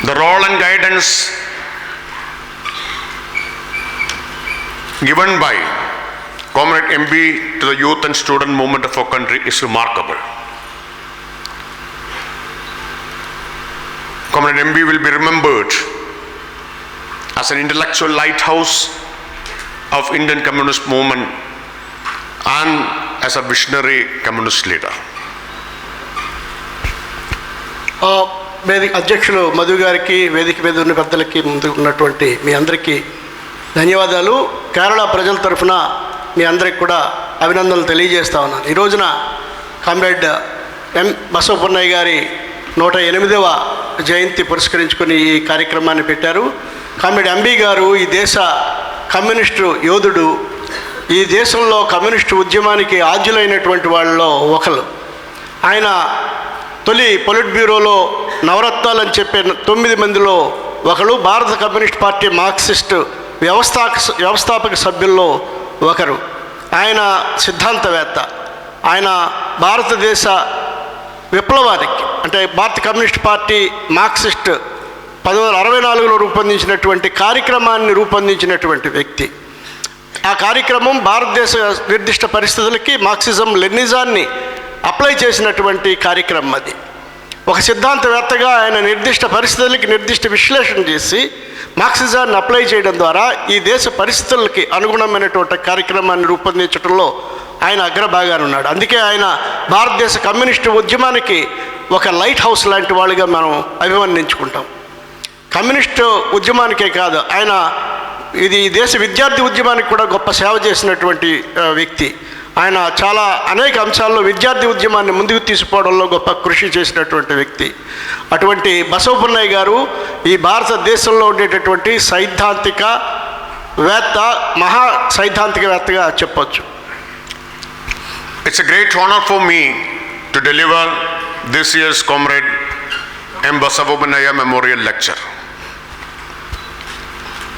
The role and guidance given by Comrade MB to the youth and student movement of our country is remarkable. Comrade MB will be remembered as an intellectual lighthouse of Indian communist movement and as a visionary communist leader. వేదిక అధ్యక్షులు మధు గారికి, వేదిక మీద ఉన్న పెద్దలకి, ముందు ఉన్నటువంటి మీ అందరికీ ధన్యవాదాలు. కేరళ ప్రజల తరఫున మీ అందరికి కూడా అభినందనలు తెలియజేస్తా ఉన్నాను. ఈ రోజున కామ్రేడ్ బసవపున్నయ్య గారి 108వ జయంతి పురస్కరించుకొని ఈ కార్యక్రమాన్ని పెట్టారు. కామ్రేడ్ ఎంబీ గారు ఈ దేశ కమ్యూనిస్టు యోధుడు. ఈ దేశంలో కమ్యూనిస్టు ఉద్యమానికి ఆద్యులైనటువంటి వాళ్ళలో ఒకరు. ఆయన తొలి పొలిట్ బ్యూరోలో నవరత్నాలు అని చెప్పే 9 మందిలో ఒకరు. భారత కమ్యూనిస్ట్ పార్టీ మార్క్సిస్ట్ వ్యవస్థాపక సభ్యుల్లో ఒకరు. ఆయన సిద్ధాంతవేత్త. ఆయన భారతదేశ విప్లవానికి, అంటే భారత కమ్యూనిస్ట్ పార్టీ మార్క్సిస్ట్ 1964లో రూపొందించినటువంటి కార్యక్రమాన్ని రూపొందించినటువంటి వ్యక్తి. ఆ కార్యక్రమం భారతదేశ నిర్దిష్ట పరిస్థితులకి మార్క్సిజం లెనిజాన్ని అప్లై చేసినటువంటి కార్యక్రమం. అది ఒక సిద్ధాంతవేత్తగా ఆయన నిర్దిష్ట పరిస్థితులకి నిర్దిష్ట విశ్లేషణ చేసి మార్క్సిజాన్ని అప్లై చేయడం ద్వారా ఈ దేశ పరిస్థితులకి అనుగుణమైనటువంటి కార్యక్రమాన్ని రూపొందించడంలో ఆయన అగ్రభాగాన్ని ఉన్నాడు. అందుకే ఆయన భారతదేశ కమ్యూనిస్టు ఉద్యమానికి ఒక లైట్ హౌస్ లాంటి వాళ్ళుగా మనం అభివర్ణించుకుంటాం. కమ్యూనిస్టు ఉద్యమానికే కాదు, ఆయన ఇది దేశ విద్యార్థి ఉద్యమానికి కూడా గొప్ప సేవ చేసినటువంటి వ్యక్తి. ఆయన చాలా అనేక అంశాల్లో విద్యార్థి ఉద్యమాన్ని ముందుకు తీసుకుపోవడంలో గొప్ప కృషి చేసినటువంటి వ్యక్తి. అటువంటి బసవపున్నయ్య గారు ఈ భారతదేశంలో ఉండేటటువంటి సైద్ధాంతికవేత్త, మహా సైద్ధాంతికవేత్తగా చెప్పొచ్చు. It's a great honor for me to deliver this year's Comrade M. Basavapannaya Memorial Lecture.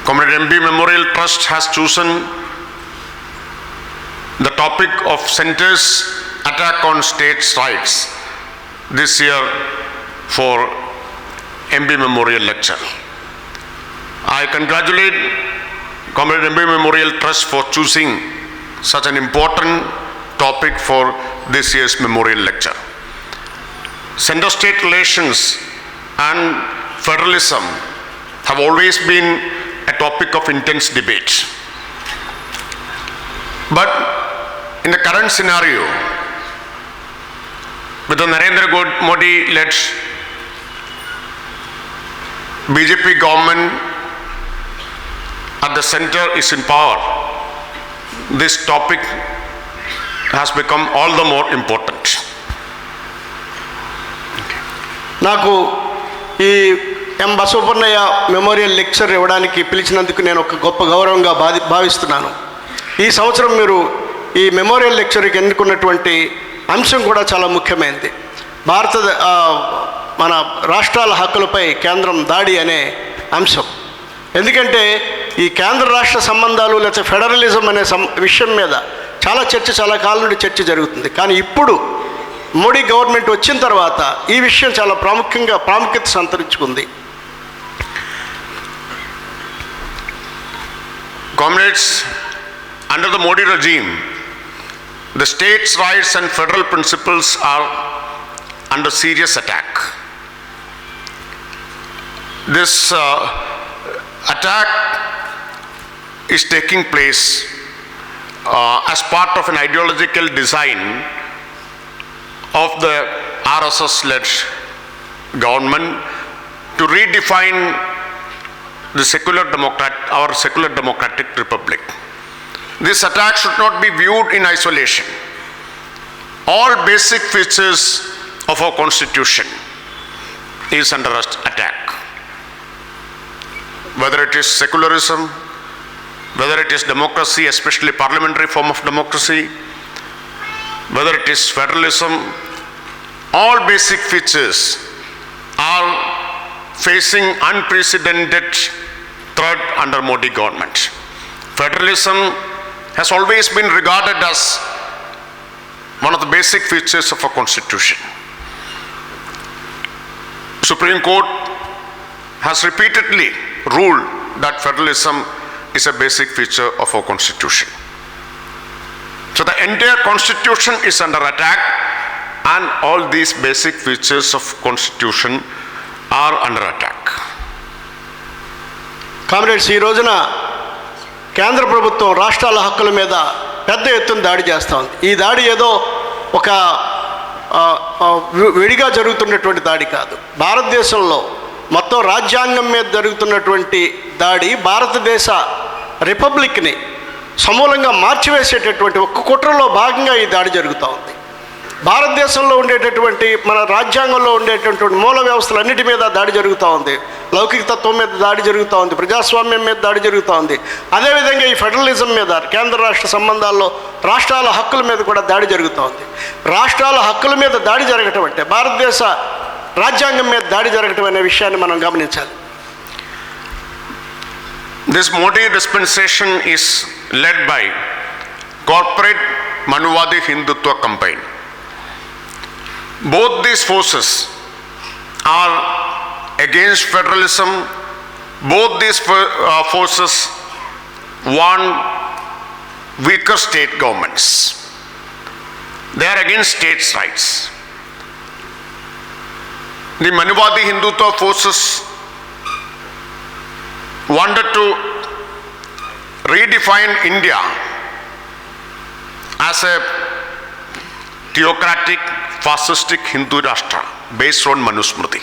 Comrade MB Memorial Trust has chosen the topic of Centre's attack on states' rights this year for MB Memorial Lecture. I congratulate Comrade MB Memorial Trust for choosing such an important topic for this year's Memorial Lecture. Center-state relations and federalism have always been a topic of intense debate. But in the current scenario, with the Narendra Modi-led BJP government at the center is in power, this topic has become all the more important. నాకు ఈ ఎం Basavapunnaiah memorial lecture ఇవ్వడానికి పిలిచినందుకు నేను ఒక గొప్ప గౌరవంగా భావిస్తున్నాను. ఈ సంవత్సరం మీరు ఈ మెమోరియల్ లెక్చర్కి ఎన్నుకున్నటువంటి అంశం కూడా చాలా ముఖ్యమైనది. మన రాష్ట్రాల హక్కులపై కేంద్రం దాడి అనే అంశం. ఎందుకంటే ఈ కేంద్ర రాష్ట్ర సంబంధాలు లేకపోతే ఫెడరలిజం అనే విషయం మీద చాలా కాలం నుండి చర్చ జరుగుతుంది. కానీ ఇప్పుడు మోడీ గవర్నమెంట్ వచ్చిన తర్వాత ఈ విషయం చాలా ప్రాముఖ్యత సంతరించుకుంది. Comrades, under the Modi regime, the states' rights and federal principles are under serious attack. This attack is taking place as part of an ideological design of the RSS-led government to redefine our secular democratic republic. This attack should not be viewed in isolation. All basic features of our constitution is under attack. Whether it is secularism, whether it is democracy, especially parliamentary form of democracy, whether it is federalism, all basic features are facing unprecedented threat under Modi government. Federalism has always been regarded as one of the basic features of our constitution. Supreme Court has repeatedly ruled that federalism is a basic feature of our constitution. So the entire constitution is under attack, and all these basic features of constitution are under attack. Comrades, ఈ రోజున కేంద్ర ప్రభుత్వం రాష్ట్రాల హక్కుల మీద పెద్ద ఎత్తున దాడి చేస్తూ ఉంది. ఈ దాడి ఏదో ఒక విడిగా జరుగుతున్నటువంటి దాడి కాదు. భారతదేశంలో మొత్తం రాజ్యాంగం మీద జరుగుతున్నటువంటి దాడి భారతదేశ రిపబ్లిక్ని సమూలంగా మార్చివేసేటటువంటి ఒక్క కుట్రలో భాగంగా ఈ దాడి జరుగుతూ ఉంది. భారతదేశంలో ఉండేటటువంటి మన రాజ్యాంగంలో ఉండేటటువంటి మూల వ్యవస్థలన్నిటి మీద దాడి జరుగుతూ ఉంది. లౌకిక తత్వం మీద దాడి జరుగుతూ ఉంది, ప్రజాస్వామ్యం మీద దాడి జరుగుతూ ఉంది. అదేవిధంగా ఈ ఫెడరలిజం మీద, కేంద్ర రాష్ట్ర సంబంధాల్లో రాష్ట్రాల హక్కుల మీద కూడా దాడి జరుగుతూ ఉంది. రాష్ట్రాల హక్కుల మీద దాడి జరగటం అంటే భారతదేశ రాజ్యాంగం మీద దాడి జరగటం అనే విషయాన్ని మనం గమనించాలి. This Modi dispensation is led by corporate Manuvadi Hindutva campaign. Both these forces are against federalism. Both these forces want weaker state governments. They are against states' rights. The Manuvadi Hindutva forces wanted to redefine India as a theocratic, fascistic Hindu Rashtra based on Manusmriti.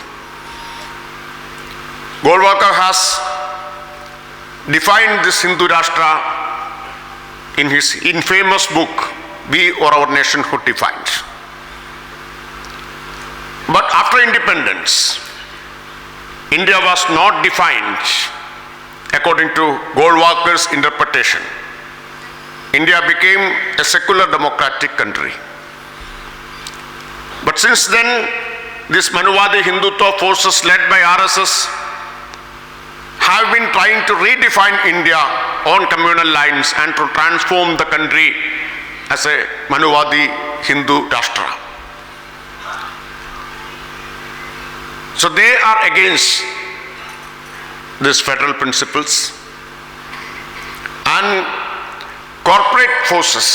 Golwalkar has defined this Hindu Rashtra in his infamous book, We or Our Nationhood Defined. But after independence, India was not defined according to Golwalkar's interpretation. India became a secular democratic country. But since then, these Manuvadi Hindutva forces led by RSS have been trying to redefine India on communal lines and to transform the country as a Manuvadi Hindu Rashtra. So they are against these federal principles, and corporate forces,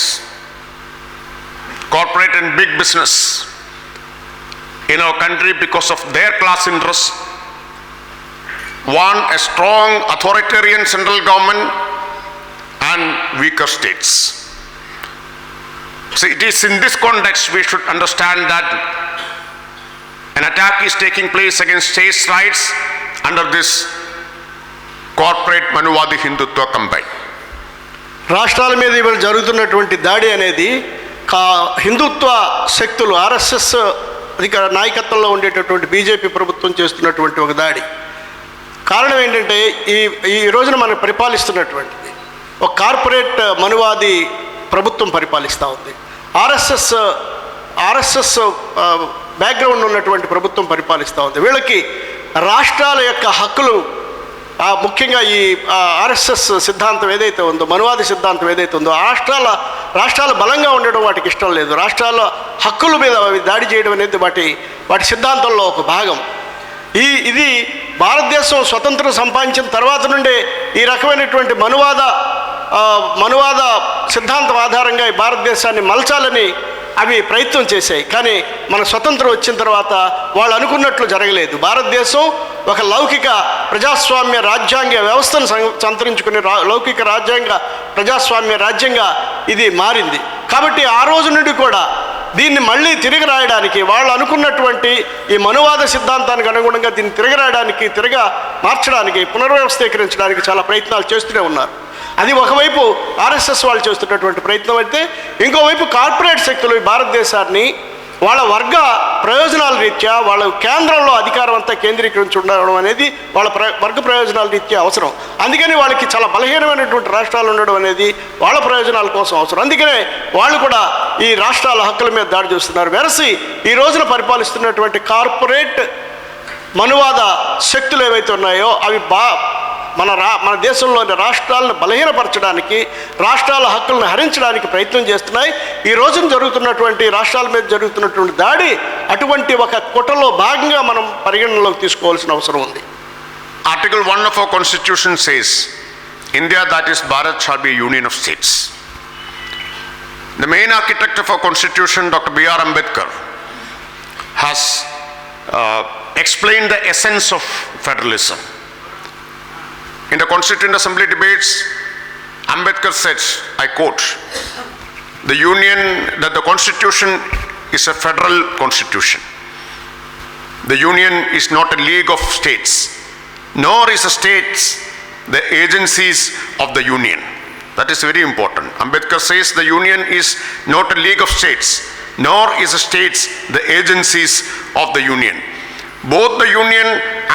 corporate and big business in our country, because of their class interests, want a strong authoritarian central government and weaker states. So it is in this context we should understand that an attack is taking place against states' rights under this corporate Manuvadi Hindutva campaign. రాష్ట్రాల మీద ఇవాళ జరుగుతున్నటువంటి దాడి అనేది హిందుత్వ శక్తులు, RSS అధికార నాయకత్వంలో ఉండేటటువంటి బీజేపీ ప్రభుత్వం చేస్తున్నటువంటి ఒక దాడి. కారణం ఏంటంటే ఈ రోజున మనం పరిపాలిస్తున్నటువంటిది ఒక కార్పొరేట్ మనువాది ప్రభుత్వం పరిపాలిస్తూ ఉంది. ఆర్ఎస్ఎస్ బ్యాక్గ్రౌండ్ ఉన్నటువంటి ప్రభుత్వం పరిపాలిస్తూ ఉంది. వీళ్ళకి రాష్ట్రాల యొక్క హక్కులు, ముఖ్యంగా ఈ ఆర్ఎస్ఎస్ సిద్ధాంతం ఏదైతే ఉందో, మనువాది సిద్ధాంతం ఏదైతే ఉందో, రాష్ట్రాలు బలంగా ఉండడం వాటికి ఇష్టం లేదు. రాష్ట్రాల హక్కుల మీద దాడి చేయడం అనేది వాటి సిద్ధాంతంలో ఒక భాగం. ఇది భారతదేశం స్వతంత్రం సంపాదించిన తర్వాత నుండే ఈ రకమైనటువంటి మనువాద సిద్ధాంతం ఆధారంగా ఈ భారతదేశాన్ని మలచాలని అవి ప్రయత్నం చేశాయి. కానీ మన స్వతంత్రం వచ్చిన తర్వాత వాళ్ళు అనుకున్నట్లు జరగలేదు. భారతదేశం ఒక లౌకిక ప్రజాస్వామ్య రాజ్యాంగ వ్యవస్థను సంతరించుకునే లౌకిక ప్రజాస్వామ్య రాజ్యంగా ఇది మారింది. కాబట్టి ఆ రోజు నుండి కూడా దీన్ని మళ్ళీ తిరిగి రాయడానికి, వాళ్ళు అనుకున్నటువంటి ఈ మనువాద సిద్ధాంతానికి అనుగుణంగా దీన్ని తిరిగి రాయడానికి, మార్చడానికి, పునర్వ్యవస్థీకరించడానికి చాలా ప్రయత్నాలు చేస్తూనే ఉన్నారు. అది ఒకవైపు ఆర్ఎస్ఎస్ వాళ్ళు చేస్తున్నటువంటి ప్రయత్నం అయితే, ఇంకోవైపు కార్పొరేట్ శక్తులు ఈ భారతదేశాన్ని వాళ్ళ వర్గ ప్రయోజనాల రీత్యా, వాళ్ళ కేంద్రంలో అధికారం అంతా కేంద్రీకరించి ఉండడం అనేది వాళ్ళ వర్గ ప్రయోజనాల రీత్యా అవసరం. అందుకని వాళ్ళకి చాలా బలహీనమైనటువంటి రాష్ట్రాలు ఉండడం అనేది వాళ్ళ ప్రయోజనాల కోసం అవసరం. అందుకనే వాళ్ళు కూడా ఈ రాష్ట్రాల హక్కుల మీద దాడి చేస్తున్నారు. వెరసి ఈ రోజున పరిపాలిస్తున్నటువంటి కార్పొరేట్ మనువాద శక్తులు ఏవైతే ఉన్నాయో అవి మన దేశంలోని రాష్ట్రాలను బలహీనపరచడానికి, రాష్ట్రాల హక్కులను హరించడానికి ప్రయత్నం చేస్తున్నాయి. ఈ రోజున జరుగుతున్నటువంటి రాష్ట్రాల మీద జరుగుతున్నటువంటి దాడి అటువంటి ఒక కుట్రలో భాగంగా మనం పరిగణనలోకి తీసుకోవాల్సిన అవసరం ఉంది. Article 1 of our constitution says, India, that is Bharat, shall be a union of states. The main architect of our constitution, Dr. B.R. Ambedkar, has explained the essence of federalism. In the Constituent Assembly debates, Ambedkar said, I quote, that the constitution is a federal constitution. The union is not a league of states, nor is the states the agencies of the union. That is very important. Ambedkar says the union is not a league of states, nor is the states the agencies of the union. Both the union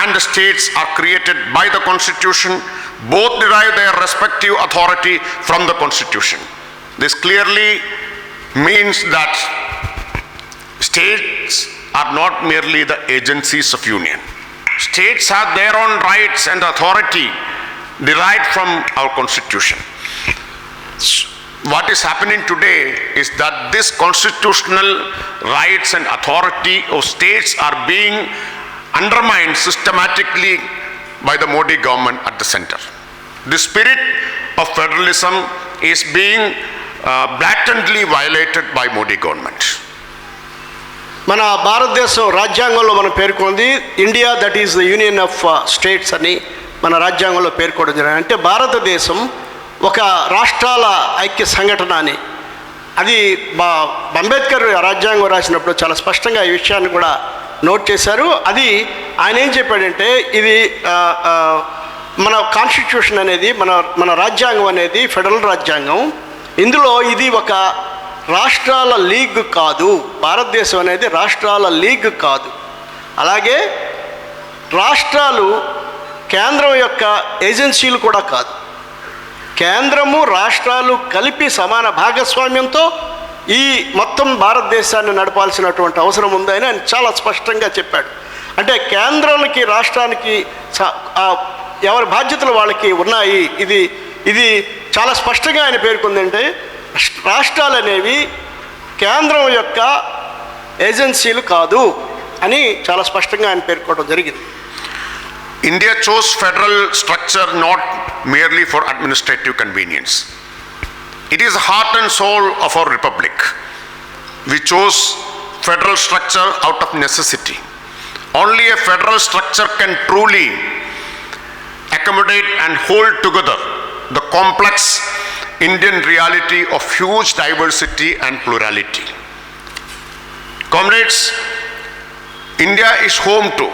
and the states are created by the constitution. Both derive their respective authority from the constitution. This clearly means that states are not merely the agencies of union. States have their own rights and authority derived from our constitution. What is happening today is that this constitutional rights and authority of states are being undermined systematically by the Modi government at the center. The spirit of federalism is being blatantly violated by Modi government. మన భారతదేశం రాజ్యాంగంలో మనం పేర్కొంది India that is the union of states అని మన రాజ్యాంగంలో పేర్కోవడం జరిగింది. అంటే భారతదేశం ఒక రాష్ట్రాల ఐక్య సంఘటన అని. అది అంబేద్కర్ రాజ్యాంగం రాసినప్పుడు చాలా స్పష్టంగా ఈ విషయాన్ని కూడా నోట్ చేశారు. అది ఆయన ఏం చెప్పాడంటే ఇది మన కాన్స్టిట్యూషన్ అనేది మన రాజ్యాంగం అనేది ఫెడరల్ రాజ్యాంగం. ఇందులో ఇది ఒక రాష్ట్రాల లీగ్ కాదు. భారతదేశం అనేది రాష్ట్రాల లీగ్ కాదు. అలాగే రాష్ట్రాలు కేంద్రం యొక్క ఏజెన్సీలు కూడా కాదు. కేంద్రము రాష్ట్రాలు కలిపి సమాన భాగస్వామ్యంతో ఈ మొత్తం భారతదేశాన్ని నడపాల్సినటువంటి అవసరం ఉందని ఆయన చాలా స్పష్టంగా చెప్పాడు. అంటే కేంద్రానికి రాష్ట్రానికి ఎవరి బాధ్యతలు వాళ్ళకి ఉన్నాయి. ఇది చాలా స్పష్టంగా ఆయన పేర్కొందంటే రాష్ట్రాలు అనేవి కేంద్రం యొక్క ఏజెన్సీలు కాదు అని చాలా స్పష్టంగా ఆయన పేర్కోవడం జరిగింది. India chose federal structure not merely for administrative convenience. It is the heart and soul of our republic. We chose federal structure out of necessity. Only a federal structure can truly accommodate and hold together the complex Indian reality of huge diversity and plurality. Comrades, India is home to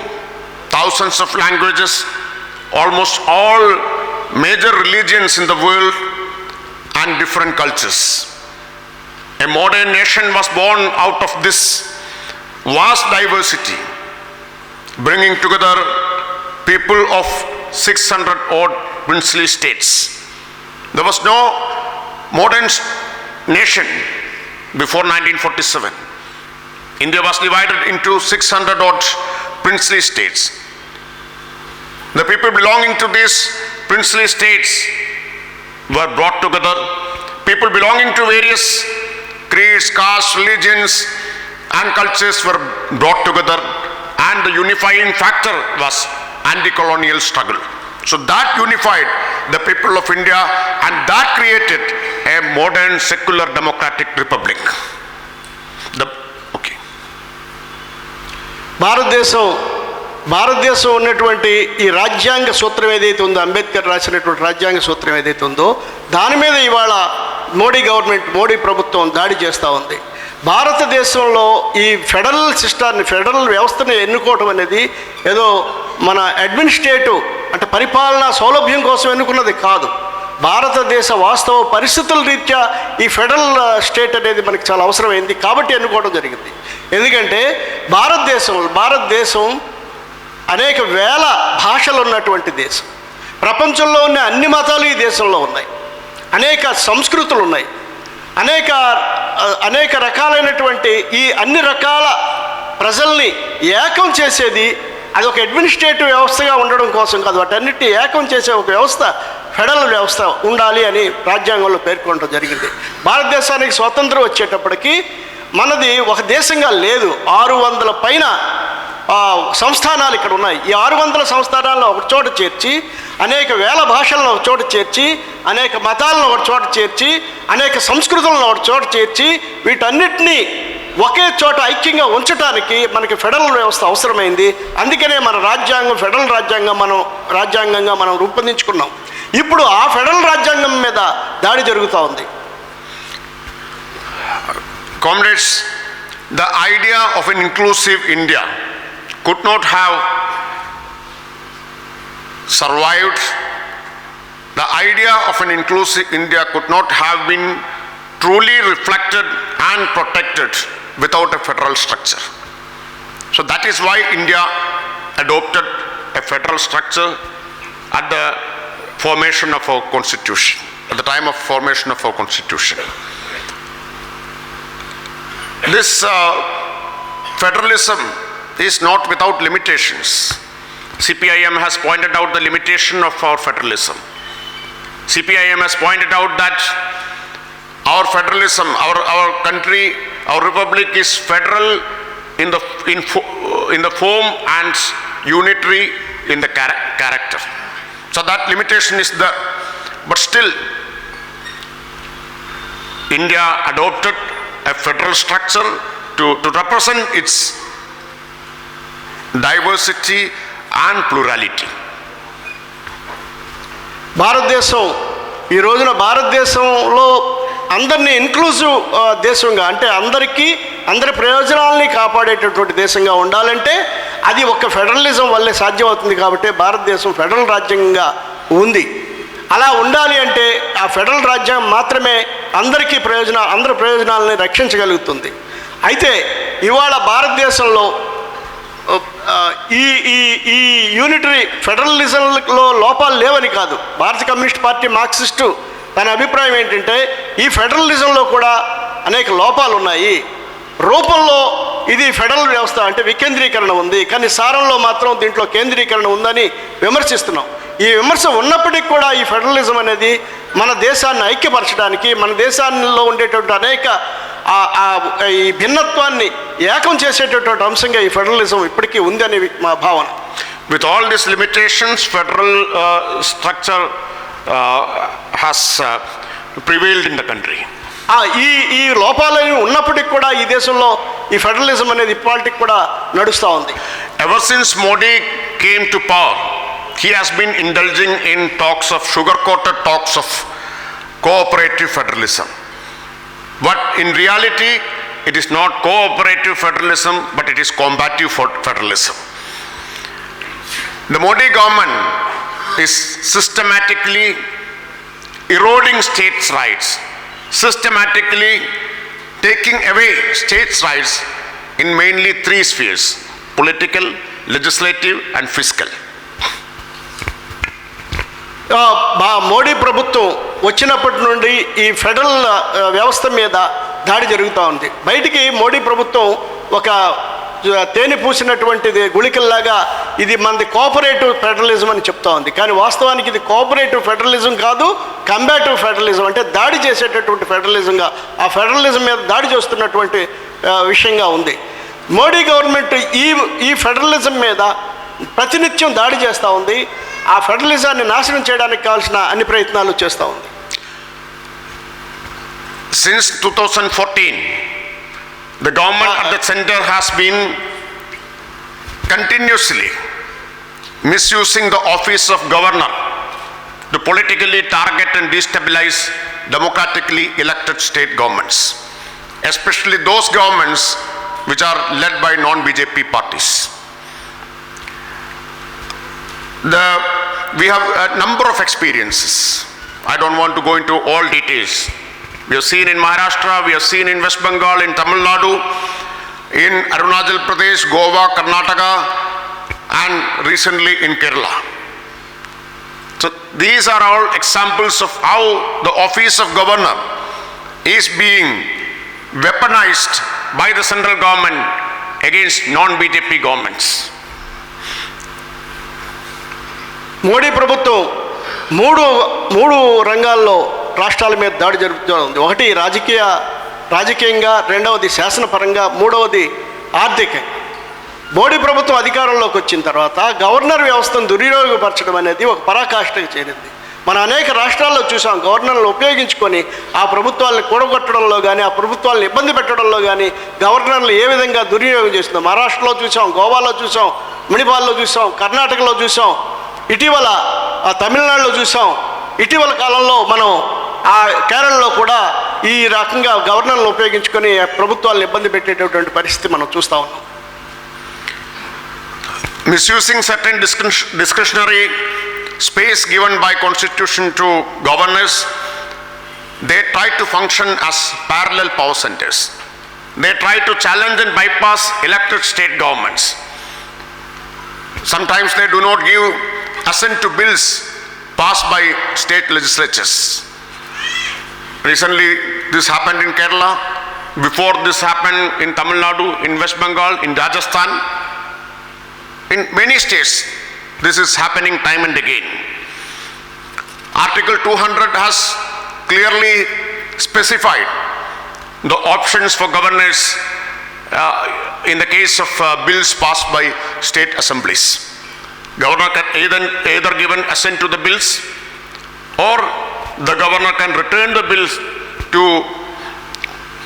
thousands of languages, almost all major religions in the world, and different cultures. A modern nation was born out of this vast diversity, bringing together people of 600 odd princely states. There was no modern nation before 1947. India was divided into 600 odd princely states. The people belonging to these princely states were brought together. People belonging to various creeds, castes, religions and cultures were brought together, and the unifying factor was anti-colonial struggle. So that unified the people of India, and that created a modern secular democratic republic. భారతదేశం ఉన్నటువంటి ఈ రాజ్యాంగ సూత్రం ఏదైతే ఉందో, అంబేద్కర్ రాసినటువంటి రాజ్యాంగ సూత్రం ఏదైతే ఉందో, దాని మీద ఇవాళ మోడీ ప్రభుత్వం దాడి చేస్తూ ఉంది. భారతదేశంలో ఈ ఫెడరల్ వ్యవస్థని ఎన్నుకోవటం అనేది ఏదో మన అడ్మినిస్ట్రేటివ్ అంటే పరిపాలనా సౌలభ్యం కోసం ఎన్నుకున్నది కాదు. భారతదేశ వాస్తవ పరిస్థితుల రీత్యా ఈ ఫెడరల్ స్టేట్ అనేది మనకి చాలా అవసరమైంది కాబట్టి ఎన్నుకోవడం జరిగింది. ఎందుకంటే భారతదేశం అనేక వేల భాషలు ఉన్నటువంటి దేశం. ప్రపంచంలో ఉన్న అన్ని మతాలు ఈ దేశంలో ఉన్నాయి. అనేక సంస్కృతులు ఉన్నాయి. అనేక రకాలైనటువంటి ఈ అన్ని రకాల ప్రజల్ని ఏకం చేసేది అది ఒక అడ్మినిస్ట్రేటివ్ వ్యవస్థగా ఉండడం కోసం కాదు. వాటన్నిటిని ఏకం చేసే ఒక వ్యవస్థ ఫెడరల్ వ్యవస్థ ఉండాలి అని రాజ్యాంగంలో పేర్కొనడం జరిగింది. భారతదేశానికి స్వాతంత్రం వచ్చేటప్పటికి మనది ఒక దేశంగా లేదు. 600 పైన సంస్థానాలు ఇక్కడ ఉన్నాయి. ఈ 600 సంస్థానాలను ఒక చోట చేర్చి, అనేక వేల భాషలను ఒక చోట చేర్చి, అనేక మతాలను ఒక చోట చేర్చి, అనేక సంస్కృతులను ఒక చోట చేర్చి, వీటన్నిటినీ ఒకే చోట ఐక్యంగా ఉంచడానికి మనకి ఫెడరల్ వ్యవస్థ అవసరమైంది. అందుకనే మన రాజ్యాంగం ఫెడరల్ రాజ్యాంగంగా మనం రూపొందించుకున్నాం. ఇప్పుడు ఆ ఫెడరల్ రాజ్యాంగం మీద దాడి జరుగుతూ ఉంది. Comrades, the idea of an inclusive India could not have survived. The idea of an inclusive India could not have been truly reflected and protected without a federal structure. So that is why India adopted a federal structure at the formation of our constitution, at the time of formation of our constitution. This federalism is not without limitations. CPIM has pointed out the limitation of our federalism. CPIM has pointed out that our federalism, our country, our republic is federal in the form and unitary in the character. So that limitation is there. But still, India adopted a federal structure to represent its diversity and plurality. భారతదేశం ఈ రోజున భారతదేశంలో అందరినీ inclusive దేశంగా, అంటే అందరి ప్రయోజనాలని కాపాడేటటువంటి దేశంగా ఉండాలంటే అది ఒక ఫెడరలిజం వల్లే సాధ్యమవుతుంది. కాబట్టి భారతదేశం ఫెడరల్ రాజ్యాంగంగా ఉంది. అలా ఉండాలి అంటే ఆ ఫెడరల్ రాజ్యాంగం మాత్రమే అందరి ప్రయోజనాలని రక్షించగలుగుతుంది. అయితే ఇవాళ భారతదేశంలో ఈ యూనిటరీ ఫెడరలిజంలో లోపాలు లేవని కాదు. భారత కమ్యూనిస్ట్ పార్టీ మార్క్సిస్టు తన అభిప్రాయం ఏంటంటే ఈ ఫెడరలిజంలో కూడా అనేక లోపాలు ఉన్నాయి. రూపంలో ఇది ఫెడరల్ వ్యవస్థ అంటే వికేంద్రీకరణ ఉంది, కానీ సారంలో మాత్రం దీంట్లో కేంద్రీకరణ ఉందని విమర్శిస్తున్నాం. ఈ విమర్శ ఉన్నప్పటికీ కూడా ఈ ఫెడరలిజం అనేది మన దేశాన్ని ఐక్యపరచడానికి, మన దేశాల్లో ఉండేటువంటి అనేక ఈ భిన్నత్వాన్ని ఏకం చేసేటటువంటి అంశంగా ఈ ఫెడరలిజం ఇప్పటికీ ఉంది అని మా భావన. With all these limitations, federal structure has prevailed in the country. ఈ లోపాలని ఉన్నప్పటికీ కూడా ఈ దేశంలో ఈ ఫెడరలిజం అనేది ఇప్పటికి కూడా నడుస్తూ ఉంది. Ever since Modi came to power, he has been indulging in sugar-coated talks of cooperative federalism. But in reality, it is not cooperative federalism, but it is combative federalism. The Modi government is systematically eroding states' rights, systematically taking away states' rights in mainly 3 spheres: political, legislative and fiscal. Modi ప్రభుత్వం వచ్చినప్పటి నుండి ఈ federal వ్యవస్థ మీద దాడి జరుగుతూ ఉంది. బయటికి మోడీ ప్రభుత్వం ఒక తేనె పూసినటువంటిది గుళికల్లాగా ఇది మనది కోఆపరేటివ్ ఫెడరలిజం అని చెప్తా ఉంది. కానీ వాస్తవానికి ఇది కోఆపరేటివ్ ఫెడరలిజం కాదు, కంబాటివ్ ఫెడరలిజం అంటే దాడి చేసేటటువంటి ఫెడరలిజంగా, ఆ ఫెడరలిజం మీద దాడి చేస్తున్నటువంటి విషయంగా ఉంది. మోడీ గవర్నమెంట్ ఈ ఫెడరలిజం మీద ప్రతినిత్యం దాడి చేస్తూ ఉంది. ఆ ఫెడరలిజాన్ని నాశనం చేయడానికి కావాల్సిన అన్ని ప్రయత్నాలు చేస్తూ ఉంది. Since 2014, the government at the center has been continuously misusing the office of governor to politically target and destabilize democratically elected state governments, especially those governments which are led by non-BJP parties. We have a number of experiences. I don't want to go into all details. We have seen in Maharashtra, we have seen in West Bengal, in Tamil Nadu, in Arunachal Pradesh, Goa, Karnataka, and recently in Kerala. So these are all examples of how the office of governor is being weaponized by the central government against non-BJP governments. Modi ప్రభుత్వం మూడు రంగాల్లో రాష్ట్రాల మీద దాడి జరుగుతుంది. ఒకటి రాజకీయంగా, రెండవది శాసనపరంగా, మూడవది ఆర్థికంగా. మోడీ ప్రభుత్వం అధికారంలోకి వచ్చిన తర్వాత గవర్నర్ వ్యవస్థను దుర్వినియోగపరచడం అనేది ఒక పరాకాష్ఠకు చేరింది. మనం అనేక రాష్ట్రాల్లో చూసాం గవర్నర్లను ఉపయోగించుకొని ఆ ప్రభుత్వాలను కూడగొట్టడంలో కానీ ఆ ప్రభుత్వాలను ఇబ్బంది పెట్టడంలో కానీ గవర్నర్లు ఏ విధంగా దుర్వినియోగం చేస్తుందో మహారాష్ట్రలో చూసాం, గోవాలో చూసాం, మణిపాల్లో చూసాం, కర్ణాటకలో చూసాం, ఇటీవల తమిళనాడులో చూసాం. ఇటీవల కాలంలో మనం ఆ కేరళలో కూడా ఈ రకంగా గవర్నర్లను ఉపయోగించుకొని ప్రభుత్వాలను ఇబ్బంది పెట్టేటటువంటి పరిస్థితి మనం చూస్తూ ఉన్నాం. Misusing certain discretionary space given by constitution to governors, they try to function as parallel power centers. They try to challenge and bypass elected state governments. Sometimes they do not give assent to bills passed by state legislatures. Recently this happened in Kerala. Before this happened in Tamil Nadu, in West Bengal, in Rajasthan. In many states, this is happening time and again. Article 200 has clearly specified the options for governors in the case of bills passed by state assemblies. Governor can either give an assent to the bills, or the governor can return the bills to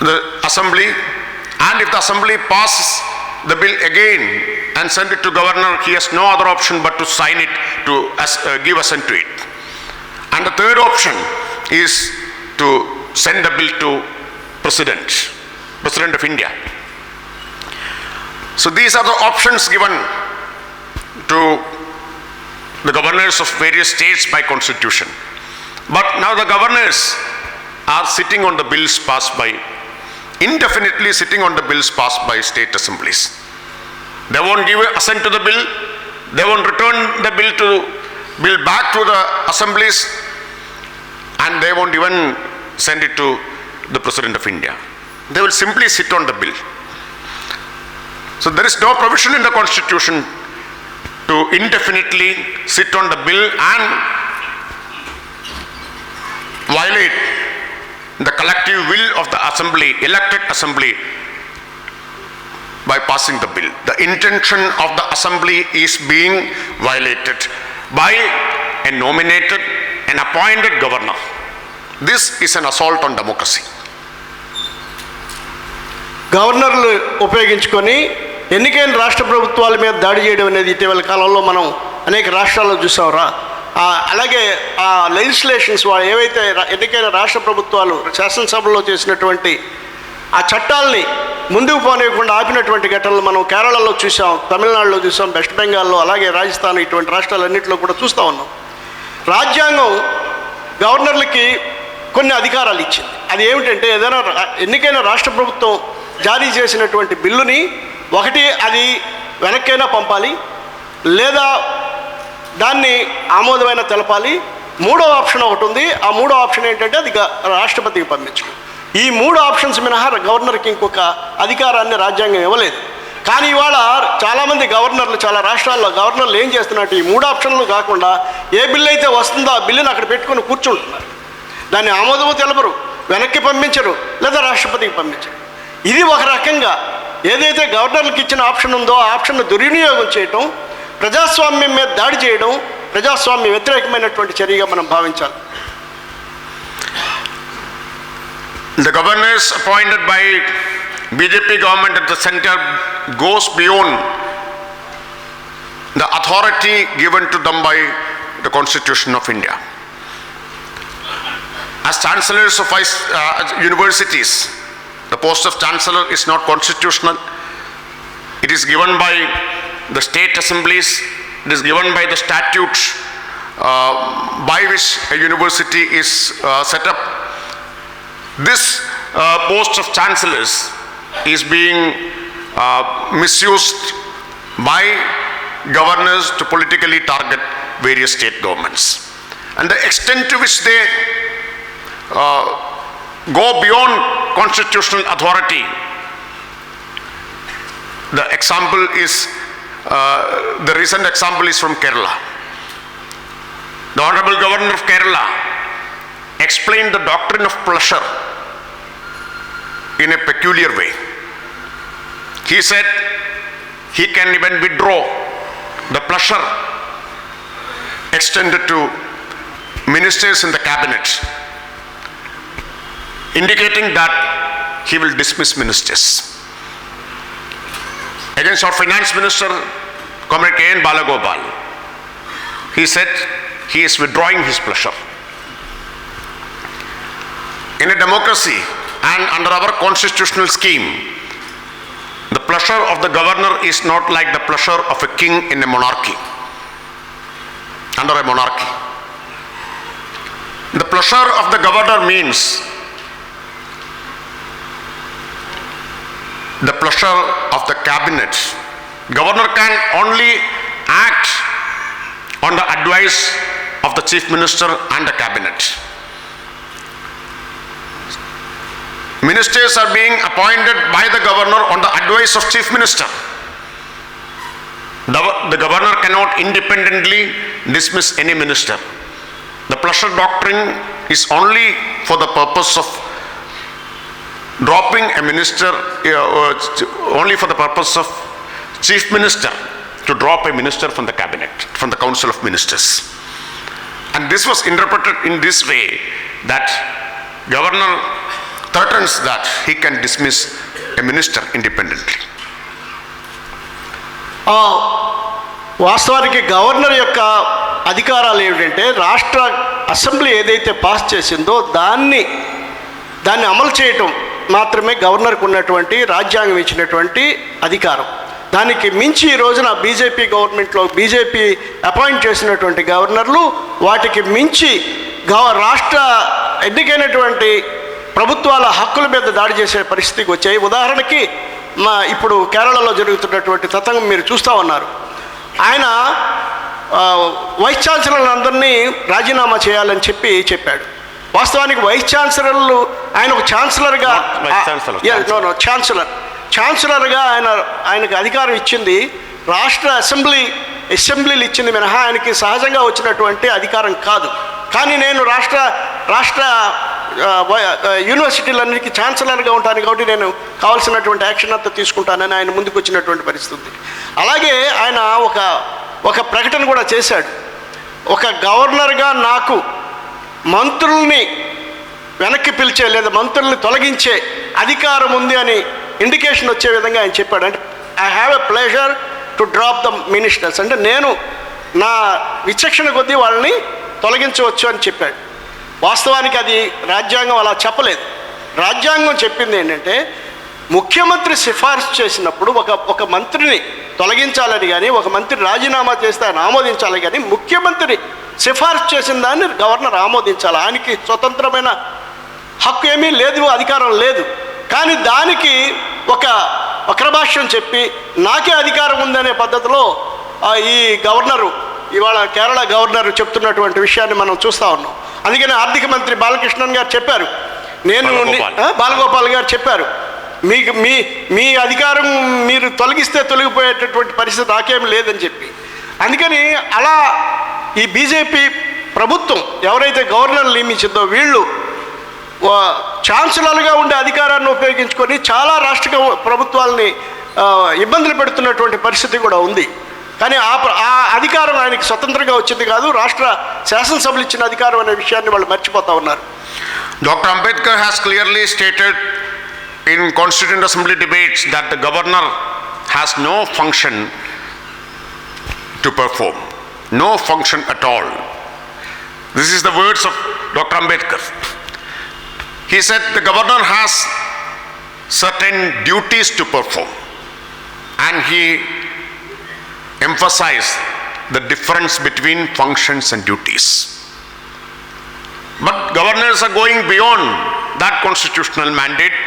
the assembly, and if the assembly passes the bill again and send it to governor, he has no other option but to sign it, to give assent to it. And the third option is to send the bill to President of India. So these are the options given to the governors of various states by constitution. But now the governors are sitting on the bills passed by, indefinitely sitting on the bills passed by state assemblies. They won't give assent to the bill, they won't return the bill back to the assemblies, and they won't even send it to the President of India. They will simply sit on the bill. So there is no provision in the constitution to indefinitely sit on the bill and violate the collective will of the assembly, elected assembly, by passing the bill. The intention of the assembly is being violated by a nominated and appointed governor. This is an assault on democracy. గవర్నర్లు ఉపయోగించుకొని ఎన్నికైన రాష్ట్ర ప్రభుత్వాల మీద దాడి చేయడం అనేది ఇటీవల కాలంలో మనం అనేక రాష్ట్రాల్లో చూసాంరా. అలాగే ఆ లెజిస్లేషన్స్ వాళ్ళు ఏవైతే ఎన్నికైన రాష్ట్ర ప్రభుత్వాలు శాసనసభలో చేసినటువంటి ఆ చట్టాలని ముందుకు పోనివ్వకుండా ఆపినటువంటి ఘటనలు మనం కేరళలో చూసాం, తమిళనాడులో చూసాం, వెస్ట్ బెంగాల్లో, అలాగే రాజస్థాన్, ఇటువంటి రాష్ట్రాలన్నింటిలో కూడా చూస్తూ ఉన్నాం. రాజ్యాంగం గవర్నర్లకి కొన్ని అధికారాలు ఇచ్చింది. అది ఏమిటంటే ఏదైనా ఎన్నికైన రాష్ట్ర ప్రభుత్వం జారీ చేసినటువంటి బిల్లుని ఒకటి అది వెనక్కైనా పంపాలి, లేదా దాన్ని ఆమోదమైన తెలపాలి. మూడో ఆప్షన్ ఒకటి ఉంది. ఆ మూడో ఆప్షన్ ఏంటంటే అది రాష్ట్రపతికి పంపించడం. ఈ మూడు ఆప్షన్స్ మినహా గవర్నర్కి ఇంకొక అధికారాన్ని రాజ్యాంగం ఇవ్వలేదు. కానీ ఇవాళ చాలామంది గవర్నర్లు, చాలా రాష్ట్రాల్లో గవర్నర్లు ఏం చేస్తున్నట్టు ఈ మూడు ఆప్షన్లు కాకుండా ఏ బిల్లు అయితే వస్తుందో ఆ బిల్లుని అక్కడ పెట్టుకొని కూర్చుంటున్నారు. దాన్ని ఆమోదము తెలపరు, వెనక్కి పంపించరు, లేదా రాష్ట్రపతికి పంపించరు. ఇది ఒక రకంగా ఏదైతే గవర్నర్లకు ఇచ్చిన ఆప్షన్ ఉందో ఆ ఆప్షన్ను దుర్వినియోగం చేయటం, ప్రజాస్వామ్యం మీద దాడి చేయడం ప్రజాస్వామ్య వ్యతిరేకమైనటువంటి చర్యగా మనం భావించాలి. The governors appointed by BJP government at the center goes beyond the authority given to them by the Constitution of India. As chancellors of universities, the post of chancellor is not constitutional. It is given by the state assemblies. It is given by the statutes by which a university is set up. This post of chancellors is being misused by governors to politically target various state governments. And the extent to which they go beyond constitutional authority, the example is, the recent example is from Kerala. The Honorable Governor of Kerala explained the doctrine of pleasure in a peculiar way. He said, he can even withdraw the pleasure extended to ministers in the cabinet, indicating that he will dismiss ministers. Against our finance minister, Comrade K.N. Balagopal, he said he is withdrawing his pleasure. In a democracy and under our constitutional scheme, the pleasure of the governor is not like the pleasure of a king in a monarchy, under a monarchy. The pleasure of the governor means the pleasure of the cabinet. Governor can only act on the advice of the chief minister and the cabinet. Ministers are being appointed by the governor on the advice of chief minister. The governor cannot independently dismiss any minister. The pleasure doctrine is only for the purpose of dropping a minister, only for the purpose of chief minister to drop a minister from the cabinet, from the council of ministers. And this was interpreted in this way, that governor threatens that he can dismiss a minister independently. వాస్తవానికి governor యొక్క అధికారాలు ఏమిటంటే రాష్ట్ర assembly ఏదైతే pass చేసిందో దాన్ని అమలు చేయటం మాత్రమే గవర్నర్కు ఉన్నటువంటి రాజ్యాంగం ఇచ్చినటువంటి అధికారం. దానికి మించి ఈ రోజున బీజేపీ గవర్నమెంట్లో బీజేపీ అపాయింట్ చేసినటువంటి గవర్నర్లు వాటికి మించి రాష్ట్ర ఎన్నికైనటువంటి ప్రభుత్వాల హక్కుల మీద దాడి చేసే పరిస్థితికి వచ్చాయి. ఉదాహరణకి ఇప్పుడు కేరళలో జరుగుతున్నటువంటి తతంగం మీరు చూస్తూ ఉన్నారు. ఆయన వైస్ ఛాన్సలర్లు అందరినీ రాజీనామా చేయాలని చెప్పాడు. వాస్తవానికి వైస్ ఛాన్సలర్లు ఆయన ఒక ఛాన్సలర్గా ఛాన్సలర్గా ఆయనకు అధికారం ఇచ్చింది రాష్ట్ర అసెంబ్లీలు ఇచ్చింది మినహా ఆయనకి సహజంగా వచ్చినటువంటి అధికారం కాదు. కానీ నేను రాష్ట్ర యూనివర్సిటీలన్నిటికీ ఛాన్సలర్గా ఉంటాను కాబట్టి నేను కావాల్సినటువంటి యాక్షన్ అంతా తీసుకుంటానని ఆయన ముందుకు వచ్చినటువంటి పరిస్థితి. అలాగే ఆయన ఒక ప్రకటన కూడా చేశాడు. ఒక గవర్నర్గా నాకు మంత్రుల్ని వెనక్కి పిలిచే లేదా మంత్రుల్ని తొలగించే అధికారం ఉంది అని ఇండికేషన్ వచ్చే విధంగా ఆయన చెప్పాడు. అంటే I have a pleasure to drop the ministers, అంటే నేను నా విచక్షణ కొద్దీ వాళ్ళని తొలగించవచ్చు అని చెప్పాడు. వాస్తవానికి అది రాజ్యాంగం అలా చెప్పలేదు. రాజ్యాంగం చెప్పింది ఏంటంటే ముఖ్యమంత్రి సిఫార్సు చేసినప్పుడు ఒక మంత్రిని తొలగించాలని కానీ ఒక మంత్రి రాజీనామా చేస్తే ఆయన ఆమోదించాలి, కానీ ముఖ్యమంత్రి సిఫార్సు చేసిన దాన్ని గవర్నర్ ఆమోదించాలి. ఆయనకి స్వతంత్రమైన హక్కు ఏమీ లేదు, అధికారం లేదు. కానీ దానికి ఒక వక్రభాష్యం చెప్పి నాకే అధికారం ఉందనే పద్ధతిలో ఈ గవర్నరు ఇవాళ కేరళ గవర్నర్ చెప్తున్నటువంటి విషయాన్ని మనం చూస్తూ ఉన్నాం. అందుకని ఆర్థిక మంత్రి బాలకృష్ణన్ గారు చెప్పారు, బాలగోపాల్ గారు చెప్పారు, మీకు మీ అధికారం మీరు తొలగిస్తే తొలగిపోయేటటువంటి పరిస్థితి నాకేం లేదని చెప్పి. అందుకని అలా ఈ బీజేపీ ప్రభుత్వం ఎవరైతే గవర్నర్ నియమించిందో వీళ్ళు ఛాన్సలర్గా ఉండే అధికారాన్ని ఉపయోగించుకొని చాలా రాష్ట్ర ప్రభుత్వాలని ఇబ్బందులు పెడుతున్నటువంటి పరిస్థితి కూడా ఉంది. కానీ ఆ అధికారం ఆయనకి స్వతంత్రంగా వచ్చింది కాదు, రాష్ట్ర శాసనసభలు ఇచ్చిన అధికారం అనే విషయాన్ని వాళ్ళు మర్చిపోతూ ఉన్నారు. Doctor Ambedkar has clearly stated in Constituent Assembly debates that the governor has no function to perform, no function at all. This is the words of Dr. Ambedkar. He said the governor has certain duties to perform, and he emphasized the difference between functions and duties. But governors are going beyond that constitutional mandate.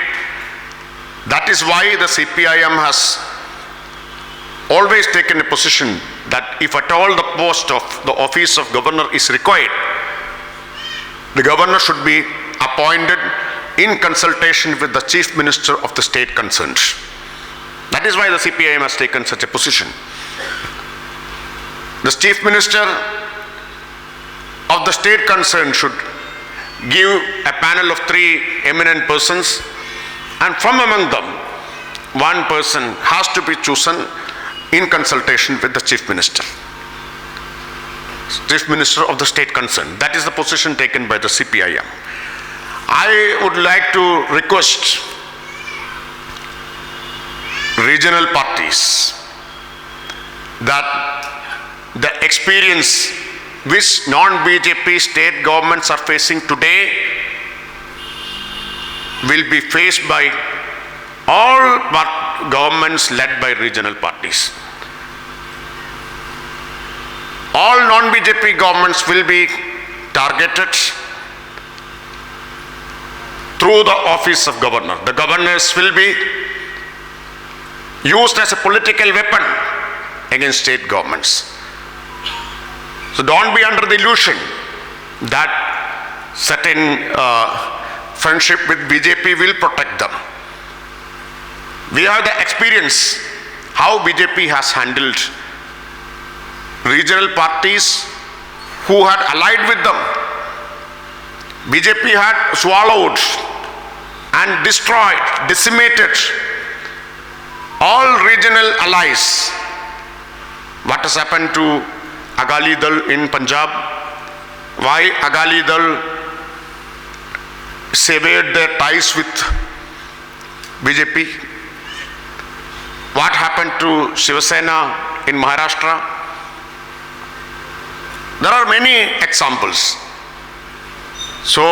That is why the CPIM has always taken a position that if at all the post of the office of governor is required, the governor should be appointed in consultation with the chief minister of the state concerned. That is why the CPIM has taken such a position. The chief minister of the state concerned should give a panel of 3 eminent persons, and from among them, one person has to be chosen in consultation with the Chief Minister of the state concerned. That is the position taken by the CPIM. I would like to request regional parties that the experience which non-BJP state governments are facing today will be faced by all governments led by regional parties. All non-BJP governments will be targeted through the office of governor. The governors will be used as a political weapon against state governments. So don't be under the illusion that certain friendship with BJP will protect them. We have the experience how BJP has handled regional parties who had allied with them. BJP had swallowed and destroyed, decimated all regional allies. What has happened to Akali Dal in Punjab? Why Akali Dal severed their ties with BJP? What happened to Shiv Sena in Maharashtra? There are many examples. So,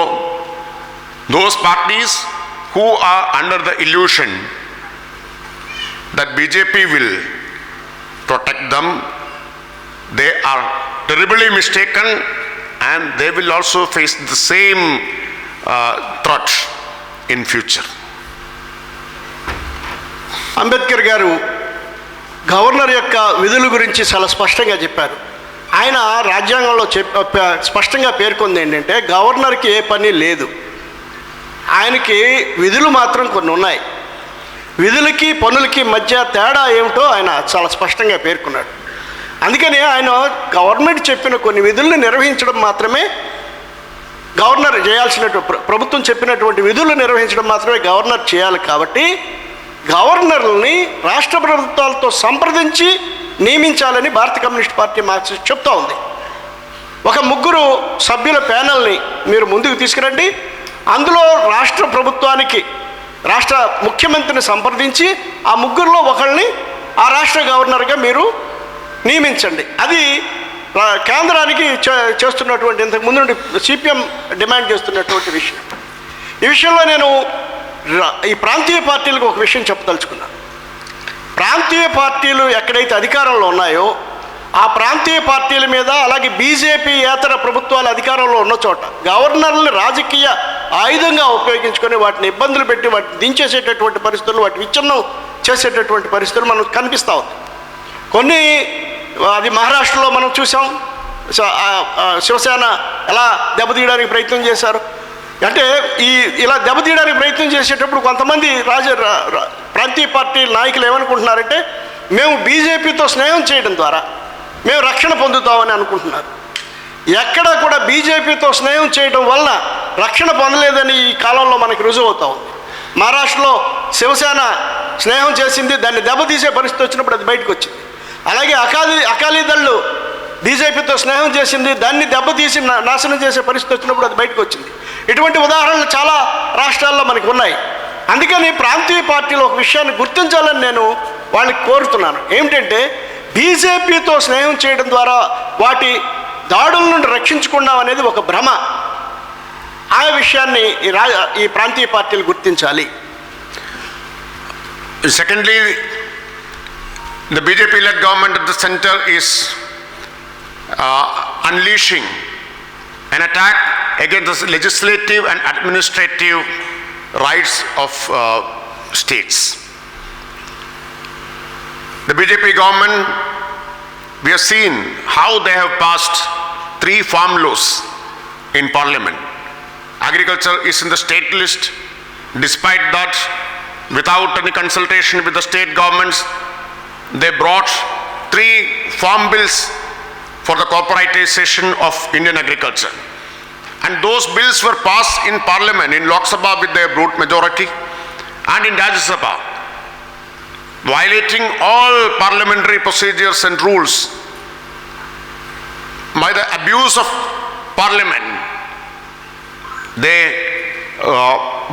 those parties who are under the illusion that BJP will protect them, they are terribly mistaken, and they will also face the same threat in future. Ambedkar గారు governor యొక్క విధుల గురించి చాలా స్పష్టంగా చెప్పారు. ఆయన రాజ్యాంగంలో స్పష్టంగా పేర్కొంది ఏంటంటే గవర్నర్కి ఏ పని లేదు, ఆయనకి విధులు మాత్రం కొన్ని ఉన్నాయి. విధులకి పనులకి మధ్య తేడా ఏమిటో ఆయన చాలా స్పష్టంగా పేర్కొన్నాడు. అందుకని ఆయన గవర్నమెంట్ చెప్పిన కొన్ని విధులను నిర్వహించడం మాత్రమే గవర్నర్ చేయాల్సినటువంటి, ప్రభుత్వం చెప్పినటువంటి విధులు నిర్వహించడం మాత్రమే గవర్నర్ చేయాలి. కాబట్టి గవర్నర్ని రాష్ట్ర ప్రభుత్వాలతో సంప్రదించి నియమించాలని భారత కమ్యూనిస్ట్ పార్టీ మార్క్సిస్ట్ చెప్తా ఉంది. ఒక 3 సభ్యుల ప్యానెల్ని మీరు ముందుకు తీసుకురండి, అందులో రాష్ట్ర ప్రభుత్వానికి రాష్ట్ర ముఖ్యమంత్రిని సంప్రదించి ఆ 3లో ఒకళ్ళని ఆ రాష్ట్ర గవర్నర్గా మీరు నియమించండి. అది కేంద్రానికి చేస్తున్నటువంటి, ఇంతకుముందు నుండి సిపిఎం డిమాండ్ చేస్తున్నటువంటి విషయం. ఈ విషయంలో నేను ఈ ప్రాంతీయ పార్టీలకు ఒక విషయం చెప్పదలుచుకున్నాను. ప్రాంతీయ పార్టీలు ఎక్కడైతే అధికారంలో ఉన్నాయో ఆ ప్రాంతీయ పార్టీల మీద, అలాగే బీజేపీ ఏతర ప్రభుత్వాలు అధికారంలో ఉన్న చోట గవర్నర్ని రాజకీయ ఆయుధంగా ఉపయోగించుకొని వాటిని ఇబ్బందులు పెట్టి వాటిని దించేసేటటువంటి పరిస్థితులు, వాటి విచ్ఛిన్నం చేసేటటువంటి పరిస్థితులు మనకు కనిపిస్తూ ఉంది. కొన్ని అది మహారాష్ట్రలో మనం చూసాం. శివసేన ఎలా దెబ్బతీయడానికి ప్రయత్నం చేశారు అంటే, ఇలా దెబ్బతీయడానికి ప్రయత్నం చేసేటప్పుడు కొంతమంది ప్రాంతీయ పార్టీ నాయకులు ఏమనుకుంటున్నారంటే మేము బీజేపీతో స్నేహం చేయడం ద్వారా మేము రక్షణ పొందుతామని అనుకుంటున్నారు. ఎక్కడా కూడా బీజేపీతో స్నేహం చేయడం వల్ల రక్షణ పొందలేదని ఈ కాలంలో మనకి రుజువు అవుతా ఉంది. మహారాష్ట్రలో శివసేన స్నేహం చేసింది, దాన్ని దెబ్బతీసే పరిస్థితి వచ్చినప్పుడు అది బయటకు వచ్చింది. అలాగే అకాలీదళ్ళు బీజేపీతో స్నేహం చేసింది, దాన్ని దెబ్బతీసి నాశనం చేసే పరిస్థితి వచ్చినప్పుడు అది బయటకు వచ్చింది. ఇటువంటి ఉదాహరణలు చాలా రాష్ట్రాల్లో మనకు ఉన్నాయి. అందుకని ప్రాంతీయ పార్టీలు ఒక విషయాన్ని గుర్తించాలని నేను వాళ్ళకి కోరుతున్నాను. ఏమిటంటే బీజేపీతో స్నేహం చేయడం ద్వారా వాటి దాడుల నుండి రక్షించుకున్నాం అనేది ఒక భ్రమ. ఆ విషయాన్ని ఈ ప్రాంతీయ పార్టీలు గుర్తించాలి. Secondly, the BJP-led government at the center is unleashing an attack against the legislative and administrative rights of states. The BJP government, we have seen how they have passed 3 farm laws in parliament. Agriculture is in the state list. Despite that, without any consultation with the state governments, they brought 3 farm bills for the corporatization of Indian agriculture. And those bills were passed in parliament, in Lok Sabha with their brute majority, and in Rajya Sabha. violating all parliamentary procedures and rules by the abuse of parliament. They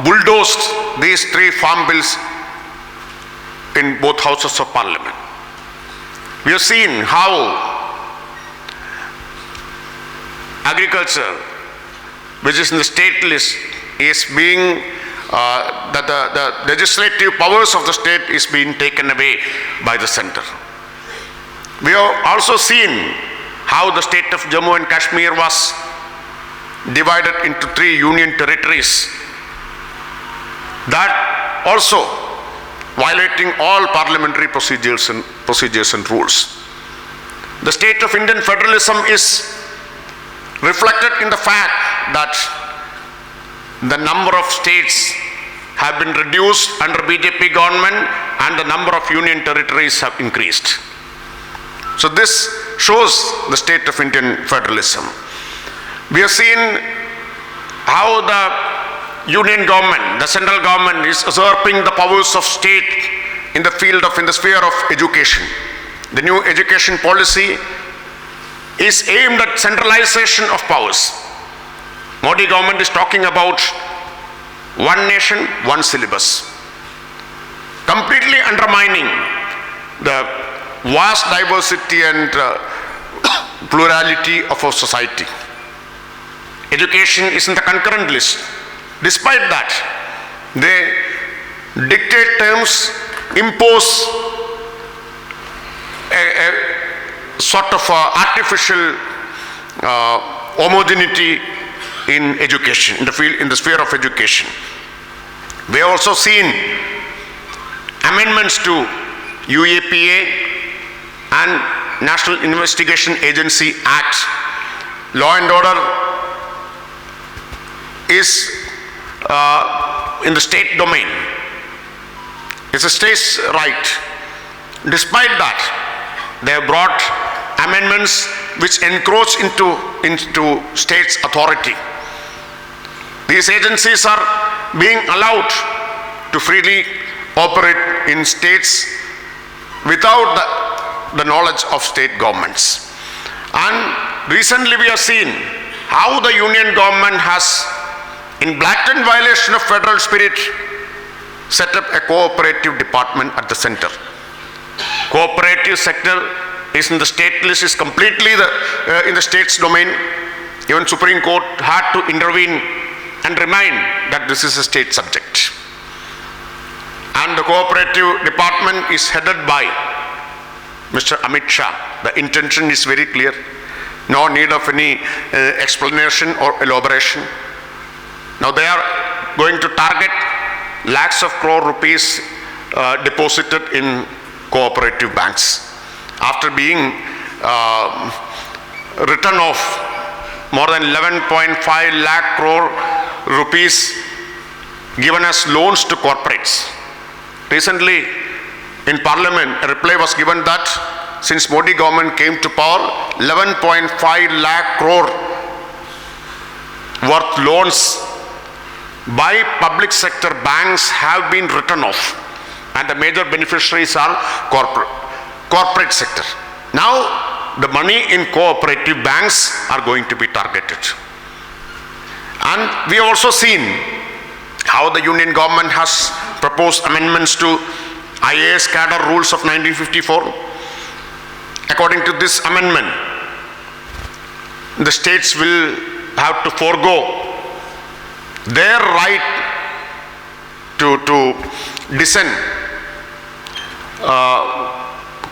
bulldozed these 3 farm bills in both houses of parliament. We have seen how agriculture, which is in the state list, is being the legislative powers of the state is being taken away by the center. We have also seen how the state of Jammu and Kashmir was divided into 3 union territories, that also violating all parliamentary procedures and rules. The state of Indian federalism is reflected in the fact that the number of states have been reduced under BJP government and the number of union territories have increased. So this shows the state of Indian federalism. We have seen how the union government, the central government, is usurping the powers of state in the sphere of education. The new education policy is aimed at centralization of powers. Modi government is talking about one nation, one syllabus, completely undermining the vast diversity and plurality of our society. Education is in the concurrent list. Despite that, they dictate terms, impose a sort of artificial homogeneity in education, in the sphere of education. We have also seen amendments to UAPA and National Investigation Agency Act. Law and order is in the state domain. It's a state's right. Despite that, they have brought amendments which encroach into state's authority. These agencies are being allowed to freely operate in states without the knowledge of state governments. And recently we have seen how the union government has, in blatant violation of federal spirit, set up a cooperative department at the center. Cooperative sector is in the state list, is completely in the state's domain. Even Supreme Court had to intervene and remind that this is a state subject. And the cooperative department is headed by Mr. Amit Shah. The intention is very clear. No need of any explanation or elaboration. Now they are going to target lakhs of crore rupees deposited in cooperative banks. After being written off more than 11.5 lakh crore rupees given as loans to corporates. Recently in Parliament, a reply was given that since Modi government came to power, 11.5 lakh crore worth loans by public sector banks have been written off, and the major beneficiaries are corporate sector. Now the money in cooperative banks are going to be targeted. And we have also seen how the union government has proposed amendments to IAS cadre rules of 1954. According to this amendment, the states will have to forego their right to dissent,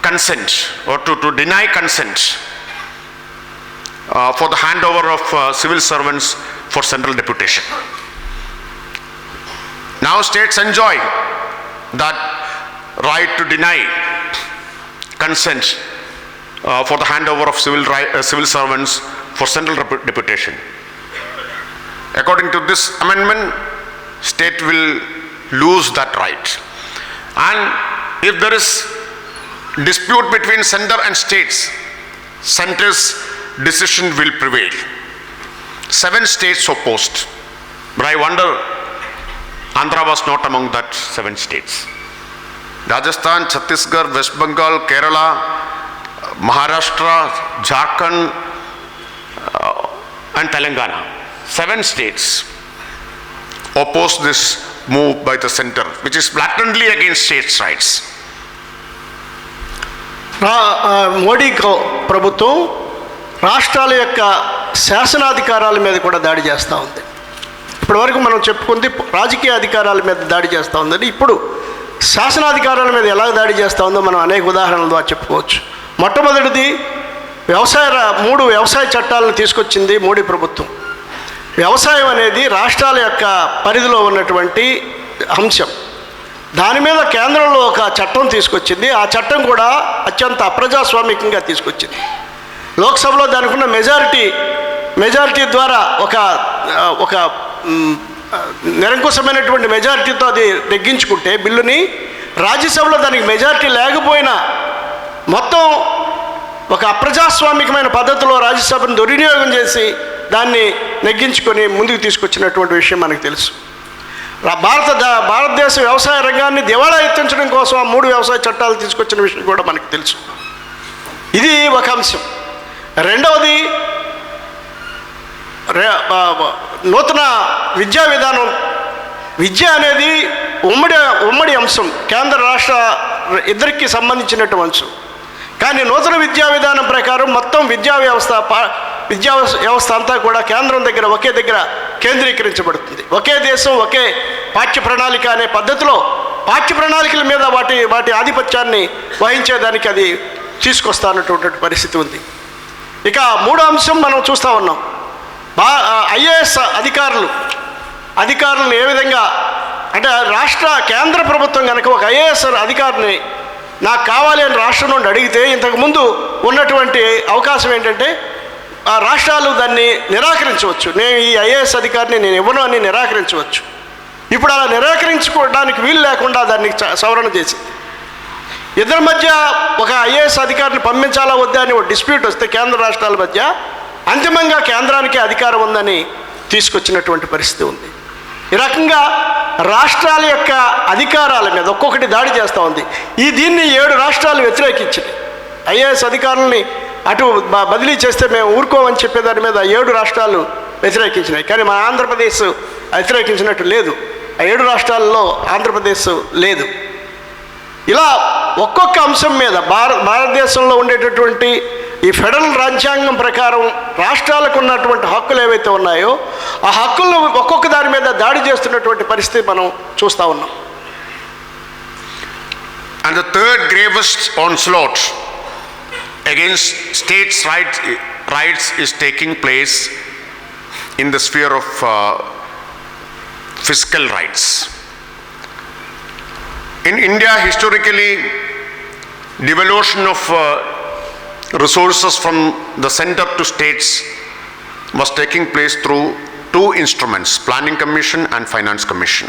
consent, or to deny consent for the handover of civil servants for central deputation. Now states enjoy that right to deny consent for the handover of civil servants for central deputation. According to this amendment, state will lose that right. And if there is dispute between center and states, center's decision will prevail. 7 states opposed, but I wonder Andhra was not among that 7 states. Rajasthan, Chhattisgarh, West Bengal, Kerala, Maharashtra, Jharkhand, and Telangana. 7 states oppose this move by the center, which is blatantly against states' rights. Modi ప్రభుత్వం రాష్ట్రాల యొక్క శాసనాధికారాల మీద కూడా దాడి చేస్తూ ఉంది. ఇప్పటివరకు మనం చెప్పుకుంది రాజకీయ అధికారాల మీద దాడి చేస్తూ ఉందని, ఇప్పుడు శాసనాధికారాల మీద ఎలా దాడి చేస్తూ ఉందో మనం అనేక ఉదాహరణల ద్వారా చెప్పుకోవచ్చు. మొట్టమొదటిది 3 వ్యవసాయ చట్టాలను తీసుకొచ్చింది మోడీ ప్రభుత్వం. వ్యవసాయం అనేది రాష్ట్రాల యొక్క పరిధిలో ఉన్నటువంటి అంశం. దాని మీద కేంద్రంలో ఒక చట్టం తీసుకొచ్చింది. ఆ చట్టం కూడా అత్యంత అప్రజాస్వామికంగా తీసుకొచ్చింది. లోక్సభలో దానికి ఉన్న మెజారిటీ ద్వారా ఒక నిరంకుశమైనటువంటి మెజారిటీతో అది నెగ్గించుకుంటే బిల్లుని, రాజ్యసభలో దానికి మెజారిటీ లేకపోయినా మొత్తం ఒక అప్రజాస్వామికమైన పద్ధతిలో రాజ్యసభను దుర్వినియోగం చేసి దాన్ని నెగ్గించుకొని ముందుకు తీసుకొచ్చినటువంటి విషయం మనకు తెలుసు. భారతదేశ వ్యవసాయ రంగాన్ని దివాళా ఎత్తించడం కోసం ఆ 3 వ్యవసాయ చట్టాలు తీసుకొచ్చిన విషయం కూడా మనకు తెలుసు. ఇది ఒక అంశం. రెండవది నూతన విద్యా విధానం. విద్య అనేది ఉమ్మడి అంశం, కేంద్ర రాష్ట్ర ఇద్దరికి సంబంధించినటువంటి అంశం. కానీ నూతన విద్యా విధానం ప్రకారం మొత్తం విద్యా వ్యవస్థ అంతా కూడా కేంద్రం దగ్గర ఒకే దగ్గర కేంద్రీకరించబడుతుంది. ఒకే దేశం ఒకే పాఠ్య ప్రణాళిక అనే పద్ధతిలో పాఠ్య ప్రణాళికల మీద వాటి ఆధిపత్యాన్ని వహించేదానికి అది తీసుకొస్తానటువంటి పరిస్థితి ఉంది. ఇక 3వ అంశం మనం చూస్తూ ఉన్నాం. ఐఏఎస్ అధికారులను ఏ విధంగా అంటే కేంద్ర ప్రభుత్వం కనుక ఒక ఐఏఎస్ అధికారిని నాకు కావాలి అని రాష్ట్రం నుండి అడిగితే ఇంతకుముందు ఉన్నటువంటి అవకాశం ఏంటంటే రాష్ట్రాలు దాన్ని నిరాకరించవచ్చు. నేను ఈ ఐఏఎస్ అధికారిని నేను ఇవ్వను అని నిరాకరించవచ్చు. ఇప్పుడు అలా నిరాకరించుకోవడానికి వీలు లేకుండా దాన్ని సవరణ చేసింది. ఇద్దరి మధ్య ఒక ఐఏఎస్ అధికారిని పంపించాలా వద్దా అని ఒక డిస్ప్యూట్ వస్తే కేంద్ర రాష్ట్రాల మధ్య అంతిమంగా కేంద్రానికి అధికారం ఉందని తీసుకొచ్చినటువంటి పరిస్థితి ఉంది. ఈ రకంగా రాష్ట్రాల యొక్క అధికారాల మీద ఒక్కొక్కటి దాడి చేస్తూ ఉంది. దీన్ని 7 రాష్ట్రాలు వ్యతిరేకించినాయి. ఐఏఎస్ అధికారులని అటు బదిలీ చేస్తే మేము ఊరుకోమని చెప్పేదాని మీద 7 రాష్ట్రాలు వ్యతిరేకించినాయి. కానీ మన ఆంధ్రప్రదేశ్ వ్యతిరేకించినట్టు లేదు. ఆ 7 రాష్ట్రాల్లో ఆంధ్రప్రదేశ్ లేదు. ఇలా ఒక్కొక్క అంశం మీద భారతదేశంలో ఉండేటటువంటి ఈ ఫెడరల్ రాజ్యాంగం ప్రకారం రాష్ట్రాలకు ఉన్నటువంటి హక్కులు ఏవైతే ఉన్నాయో ఆ హక్కులను ఒక్కొక్క దాని మీద దాడి చేస్తున్నటువంటి పరిస్థితి మనం చూస్తూ ఉన్నాం. And the third gravest onslaught against states' rights is taking place in the sphere of fiscal rights. In India, historically, devolution of resources from the center to states was taking place through 2 instruments, Planning Commission and Finance Commission.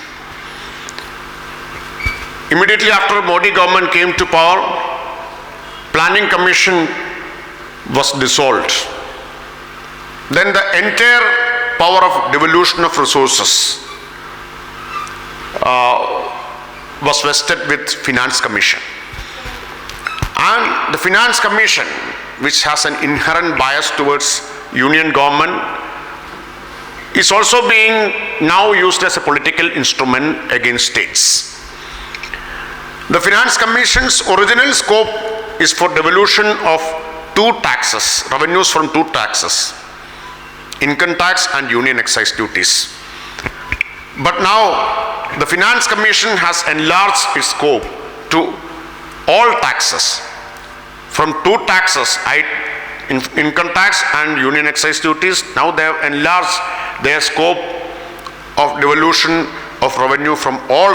Immediately after Modi government came to power, Planning Commission was dissolved. Then the entire power of devolution of resources was vested with Finance Commission. And the Finance Commission, which has an inherent bias towards union government, is also being now used as a political instrument against states. The Finance Commission's original scope is for devolution of 2 taxes, revenues from 2 taxes, income tax and union excise duties. But now the Finance Commission has enlarged its scope to all taxes. From 2 taxes, income tax and union excise duties, now they have enlarged their scope of devolution of revenue from all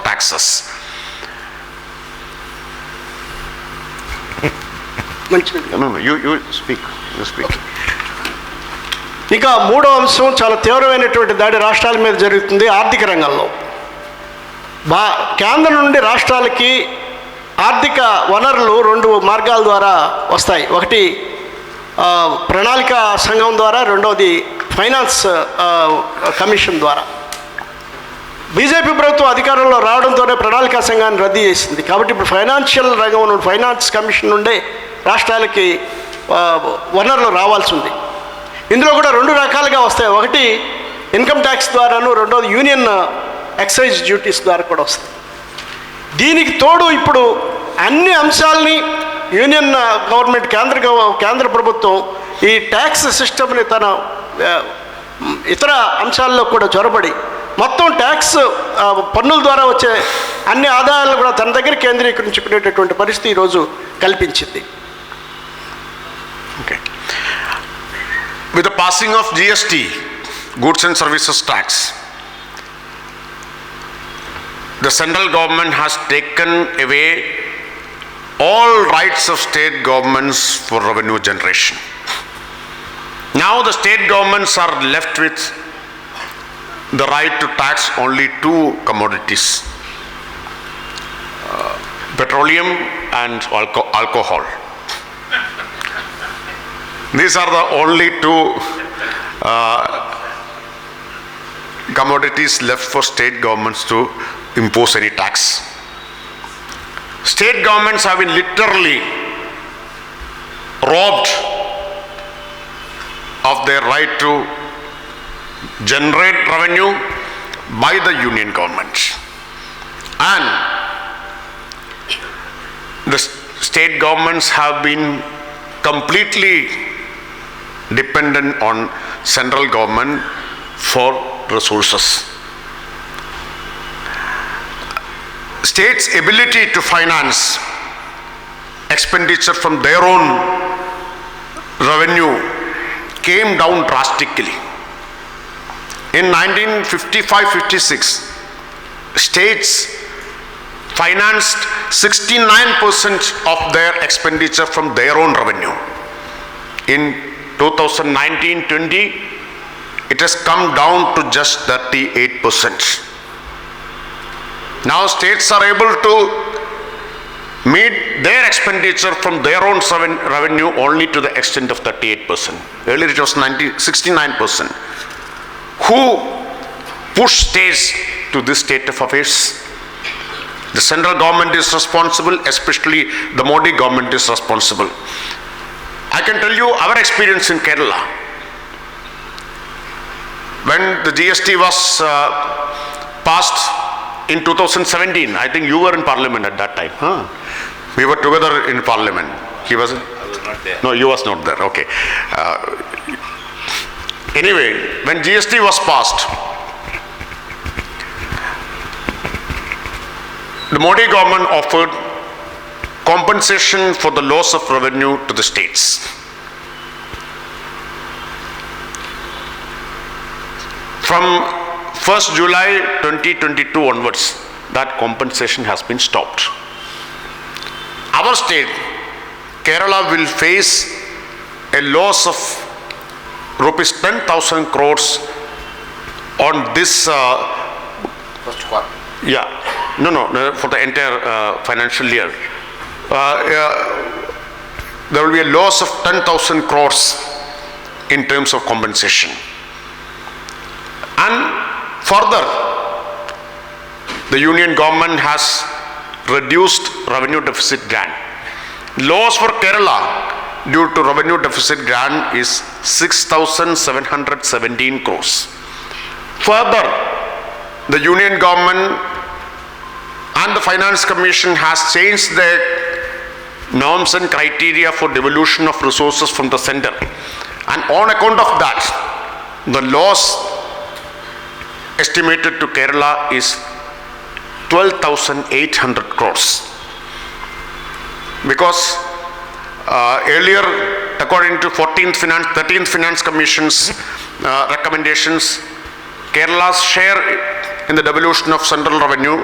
taxes. No, you speak. ఇక 3వ అంశం చాలా తీవ్రమైనటువంటి దాడి రాష్ట్రాల మీద జరుగుతుంది ఆర్థిక రంగంలో. కేంద్రం నుండి రాష్ట్రాలకి ఆర్థిక వనరులు 2 మార్గాల ద్వారా వస్తాయి. ఒకటి ప్రణాళిక సంఘం ద్వారా, రెండవది ఫైనాన్స్ కమిషన్ ద్వారా. బీజేపీ ప్రభుత్వం అధికారంలో రావడంతోనే ప్రణాళికా సంఘాన్ని రద్దు చేసింది. కాబట్టి ఇప్పుడు ఫైనాన్షియల్ రంగం నుండి ఫైనాన్స్ కమిషన్ నుండే రాష్ట్రాలకి వనరులు రావాల్సి ఉంది. ఇందులో కూడా రెండు రకాలుగా వస్తాయి. ఒకటి ఇన్కమ్ ట్యాక్స్ ద్వారాను, రెండోది యూనియన్ ఎక్సైజ్ డ్యూటీస్ ద్వారా కూడా వస్తాయి. దీనికి తోడు ఇప్పుడు అన్ని అంశాలని యూనియన్ గవర్నమెంట్ కేంద్ర ప్రభుత్వం ఈ ట్యాక్స్ సిస్టమ్ని తన ఇతర అంశాల్లో కూడా చొరబడి మొత్తం ట్యాక్స్ పన్నుల ద్వారా వచ్చే అన్ని ఆదాయాలను కూడా తన దగ్గర కేంద్రీకరించుకునేటటువంటి పరిస్థితి ఈరోజు కల్పించింది. Okay. With the passing of GST, Goods and Services Tax, the central government has taken away all rights of state governments for revenue generation. Now the state governments are left with the right to tax only two commodities, petroleum and alcohol. These are the only two commodities left for state governments to impose any tax. State governments have been literally robbed of their right to generate revenue by the union government, and the state governments have been completely dependent on central government for resources. States' ability to finance expenditure from their own revenue came down drastically. In 1955-56, states financed 69% of their expenditure from their own revenue. In 2019-20, it has come down to just 38%. Now states are able to meet their expenditure from their own revenue only to the extent of 38%. Earlier it was 69%. Who pushed states to this state of affairs? The central government is responsible, especially the Modi government is responsible. I can tell you our experience in Kerala. When the GST was passed in 2017, I think you were in parliament at that time. Huh? We were together in parliament. He wasn't? I was not there. No, you was not there. Okay. Anyway, when GST was passed, the Modi government offered compensation for the loss of revenue to the states. From 1st July 2022 onwards, that compensation has been stopped. Our state, Kerala, will face a loss of rupees 10,000 crores on this First quarter. No, for the entire financial year. There will be a loss of 10,000 crores in terms of compensation. And further, the union government has reduced revenue deficit grant. Loss for Kerala due to revenue deficit grant is 6,717 crores. Further, the union government and the finance commission has changed their norms and criteria for devolution of resources from the center, and on account of that, the loss estimated to Kerala is 12,800 crores. Because earlier, according to 13th Finance Commission's recommendations, Kerala's share in the devolution of central revenue,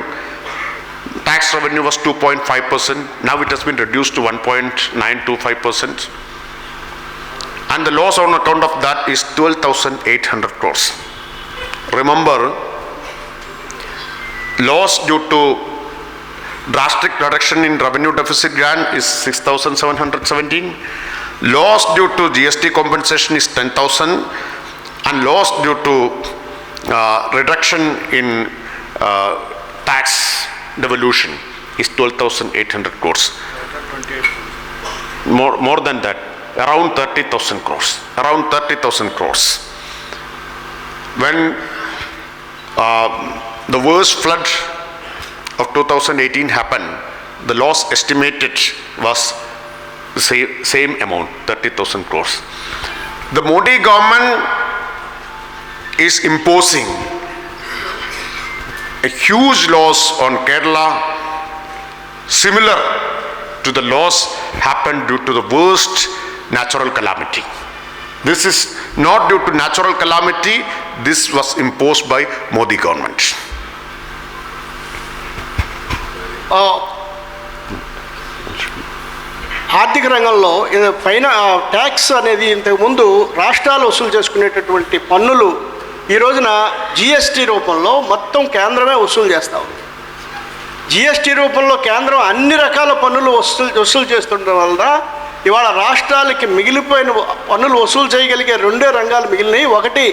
tax revenue, was 2.5%. Now it has been reduced to 1.925%. And the loss on account of that is 12,800 crores. Remember, loss due to drastic reduction in revenue deficit grant is 6,717. Loss due to GST compensation is 10,000. And loss due to reduction in tax devolution is 12,800 crores. More than that, around 30,000 crores. Around 30,000 crores. When the worst flood of 2018 happened, the loss estimated was the same amount, 30,000 crores. The Modi government is imposing a huge loss on Kerala, similar to the loss happened due to the worst natural calamity. This is not due to natural calamity, this was imposed by Modi government. ఆర్థిక రంగంలో పైన tax అనేది ఇంతకుముందు రాష్ట్రాలు వసూలు చేసుకునేటటువంటి పన్నులు ఈ రోజున జిఎస్టీ రూపంలో మొత్తం కేంద్రమే వసూలు చేస్తూ ఉంది. జిఎస్టీ రూపంలో కేంద్రం అన్ని రకాల పన్నులు వసూలు చేస్తుండడం వల్ల ఇవాళ రాష్ట్రాలకి మిగిలిపోయిన పన్నులు వసూలు చేయగలిగే రెండే రంగాలు మిగిలినవి. ఒకటి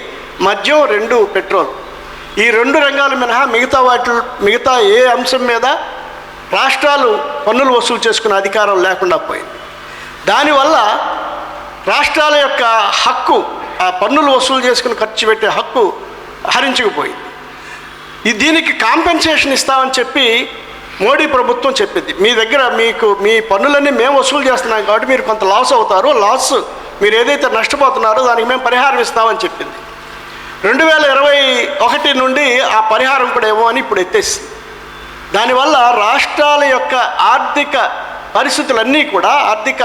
మద్యం, రెండు పెట్రోల్. ఈ రెండు రంగాలు మినహా మిగతా ఏ అంశం మీద రాష్ట్రాలు పన్నులు వసూలు చేసుకునే అధికారం లేకుండా పోయింది. దానివల్ల రాష్ట్రాల యొక్క హక్కు, ఆ పన్నులు వసూలు చేసుకుని ఖర్చు పెట్టే హక్కు హరించుకుపోయింది. దీనికి కాంపెన్సేషన్ ఇస్తామని చెప్పి మోడీ ప్రభుత్వం చెప్పింది. మీ దగ్గర మీ పన్నులన్నీ మేము వసూలు చేస్తున్నాం కాబట్టి మీరు కొంత లాస్ అవుతారు, మీరు ఏదైతే నష్టపోతున్నారో దానికి మేము పరిహారం ఇస్తామని చెప్పింది. 2021 నుండి ఆ పరిహారం కూడా ఏమో అని ఇప్పుడు ఎత్తేసింది. దానివల్ల రాష్ట్రాల యొక్క ఆర్థిక పరిస్థితులన్నీ కూడా, ఆర్థిక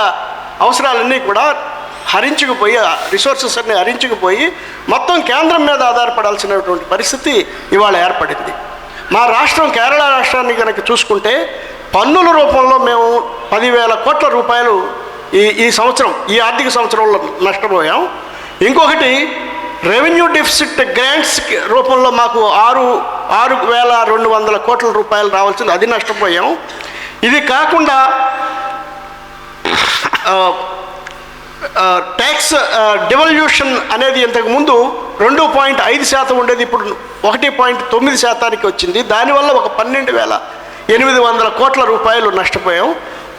అవసరాలన్నీ కూడా హరించుకుపోయి, రిసోర్సెస్ అన్నీ హరించుకుపోయి మొత్తం కేంద్రం మీద ఆధారపడాల్సినటువంటి పరిస్థితి ఇవాళ ఏర్పడింది. మా రాష్ట్రం, కేరళ రాష్ట్రాన్ని కనుక చూసుకుంటే పన్నుల రూపంలో మేము 10,000 కోట్ల రూపాయలు ఈ సంవత్సరం, ఈ ఆర్థిక సంవత్సరంలో నష్టపోయాం. ఇంకొకటి రెవెన్యూ డెఫిసిట్ గ్రాంట్స్ రూపంలో మాకు 6,200 కోట్ల రూపాయలు రావాల్సింది, అది నష్టపోయాం. ఇది కాకుండా ట్యాక్స్ డివల్యూషన్ అనేది ఇంతకుముందు 2.5% ఉండేది, ఇప్పుడు 1.9% వచ్చింది. దానివల్ల ఒక 12,800 కోట్ల రూపాయలు నష్టపోయాం.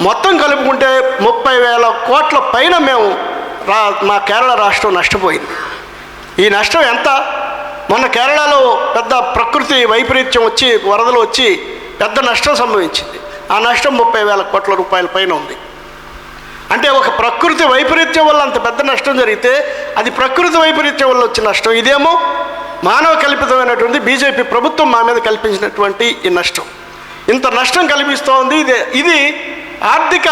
మొత్తం కలుపుకుంటే 30,000 కోట్ల పైన మేము మా కేరళ రాష్ట్రం నష్టపోయింది. ఈ నష్టం ఎంత? మొన్న కేరళలో పెద్ద ప్రకృతి వైపరీత్యం వచ్చి, వరదలు వచ్చి పెద్ద నష్టం సంభవించింది. ఆ నష్టం 30,000 కోట్ల రూపాయల పైన ఉంది. అంటే ఒక ప్రకృతి వైపరీత్యం వల్ల అంత పెద్ద నష్టం జరిగితే అది ప్రకృతి వైపరీత్యం వల్ల వచ్చిన నష్టం. ఇదేమో మానవ కల్పితమైనటువంటి బీజేపీ ప్రభుత్వం మా మీద కల్పించినటువంటి ఈ నష్టం. ఇంత నష్టం కల్పిస్తోంది. ఇది ఆర్థిక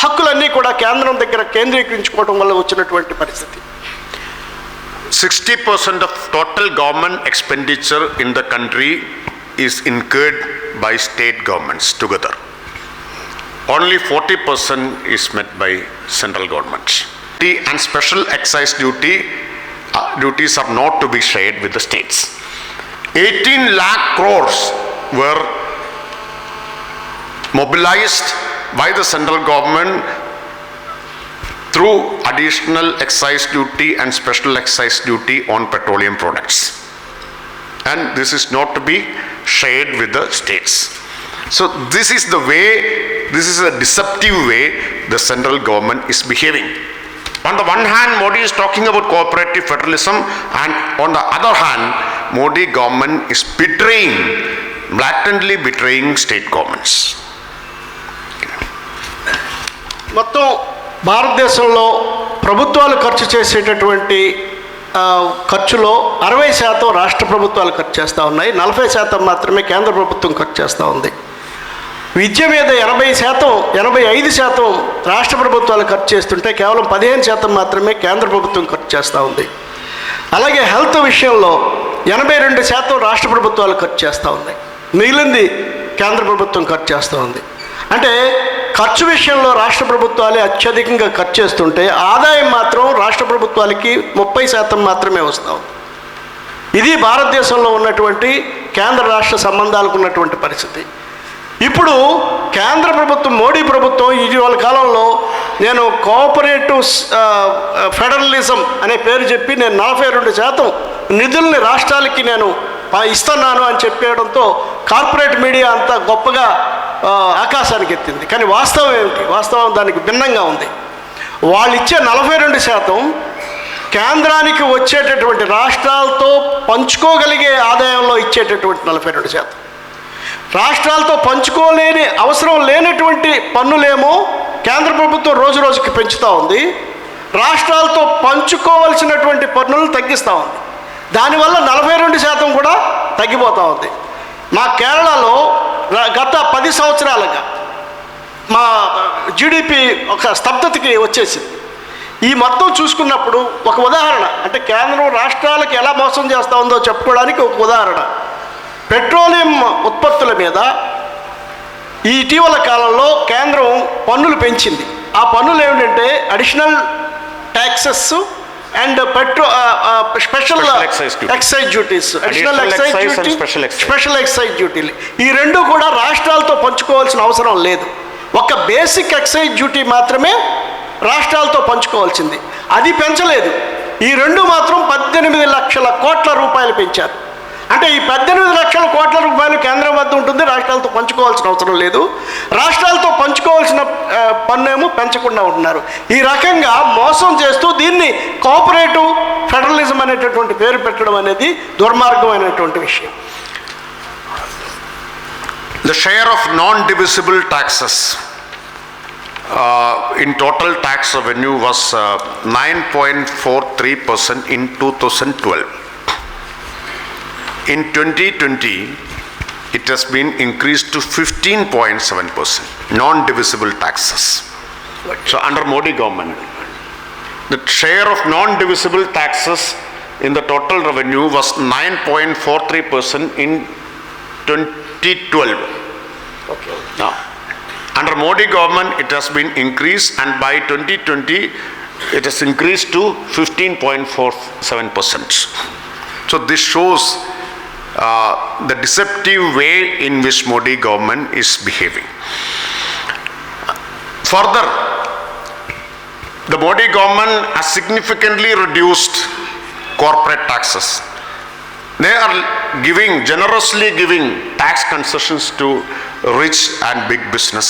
హక్కులన్నీ కూడా కేంద్రం దగ్గర కేంద్రీకరించుకోవడం వల్ల వచ్చినటువంటి పరిస్థితి. 60% of total government expenditure in the country is incurred by state governments together. Only 40% is met by central government. And special excise duties are not to be shared with the states. 18 lakh crores were mobilized by the central government through additional excise duty and special excise duty on petroleum products. And this is not to be shared with the states. So this is the way, this is a deceptive way the central government is behaving. On the one hand, Modi is talking about cooperative federalism, and on the other hand, Modi government is blatantly betraying state governments. మొత్తం భారతదేశంలో ప్రభుత్వాలు ఖర్చు చేసేటటువంటి ఖర్చులో 60% రాష్ట్ర ప్రభుత్వాలు ఖర్చు చేస్తూ ఉన్నాయి, 40% మాత్రమే కేంద్ర ప్రభుత్వం ఖర్చు చేస్తూ ఉంది. విద్య మీద 85% రాష్ట్ర ప్రభుత్వాలు ఖర్చు చేస్తుంటే కేవలం 15% మాత్రమే కేంద్ర ప్రభుత్వం ఖర్చు చేస్తూ ఉంది. అలాగే హెల్త్ విషయంలో 82% రాష్ట్ర ప్రభుత్వాలు ఖర్చు చేస్తూ ఉన్నాయి, మిగిలింది కేంద్ర ప్రభుత్వం ఖర్చు చేస్తూ ఉంది. అంటే ఖర్చు విషయంలో రాష్ట్ర ప్రభుత్వాలే అత్యధికంగా ఖర్చు చేస్తుంటే ఆదాయం మాత్రం రాష్ట్ర ప్రభుత్వాలకి 30% మాత్రమే వస్తాం. ఇది భారతదేశంలో ఉన్నటువంటి కేంద్ర రాష్ట్ర సంబంధాలకు ఉన్నటువంటి పరిస్థితి. ఇప్పుడు కేంద్ర ప్రభుత్వం, మోడీ ప్రభుత్వం ఇటీవల కాలంలో నేను కోఆపరేటివ్ ఫెడరలిజం అనే పేరు చెప్పి నేను 42% నిధుల్ని రాష్ట్రాలకి నేను ఇస్తున్నాను అని చెప్పేయడంతో కార్పొరేట్ మీడియా అంతా గొప్పగా ఆకాశానికి ఎత్తింది. కానీ వాస్తవం ఏమిటి? వాస్తవం దానికి భిన్నంగా ఉంది. వాళ్ళు ఇచ్చే 42% కేంద్రానికి వచ్చేటటువంటి రాష్ట్రాలతో పంచుకోగలిగే ఆదాయంలో ఇచ్చేటటువంటి 42%. రాష్ట్రాలతో పంచుకోలేని అవసరం లేనటువంటి పన్నులేమో కేంద్ర ప్రభుత్వం రోజు రోజుకి పెంచుతూ ఉంది. రాష్ట్రాలతో పంచుకోవలసినటువంటి పన్నులను తగ్గిస్తూ ఉంది. దానివల్ల 42% కూడా తగ్గిపోతూ ఉంది. మా కేరళలో గత 10 సంవత్సరాలుగా మా జీడిపి ఒక స్తబ్దతకి వచ్చేసింది. ఈ మొత్తం చూసుకున్నప్పుడు ఒక ఉదాహరణ, అంటే కేంద్రం రాష్ట్రాలకు ఎలా మోసం చేస్తూ ఉందో చెప్పుకోవడానికి ఒక ఉదాహరణ, పెట్రోలియం ఉత్పత్తుల మీద ఈ ఇటీవల కాలంలో కేంద్రం పన్నులు పెంచింది. ఆ పన్నులు ఏమిటంటే additional taxes and special excise duties, additional excise duty, special excise డ్యూటీలు. ఈ రెండు కూడా రాష్ట్రాలతో పంచుకోవాల్సిన అవసరం లేదు. ఒక బేసిక్ ఎక్సైజ్ డ్యూటీ మాత్రమే రాష్ట్రాలతో పంచుకోవాల్సింది, అది పెంచలేదు. ఈ రెండు మాత్రం 18 లక్షల కోట్ల రూపాయలు పెంచారు. అంటే ఈ 18 లక్షల కోట్ల రూపాయలు కేంద్రం వద్ద ఉంటుంది, రాష్ట్రాలతో పంచుకోవాల్సిన అవసరం లేదు. రాష్ట్రాలతో పంచుకోవాల్సిన పన్నేమో పెంచకుండా ఉంటున్నారు. ఈ రకంగా మోసం చేస్తూ దీన్ని కోఆపరేటివ్ ఫెడరలిజం అనేటటువంటి పేరు పెట్టడం అనేది దుర్మార్గమైనటువంటి విషయం. The share of non-divisible taxes in total tax revenue was 9.43% in 2012. In 2020, it has been increased to 15.7%, non-divisible taxes. So under Modi government, the share of non-divisible taxes in the total revenue was 9.43% in 2012. Okay. Now, under Modi government, it has been increased, and by 2020, it has increased to 15.47%. So this shows the deceptive way in which Modi government is behaving. Further, the Modi government has significantly reduced corporate taxes. They are generously giving tax concessions to rich and big business.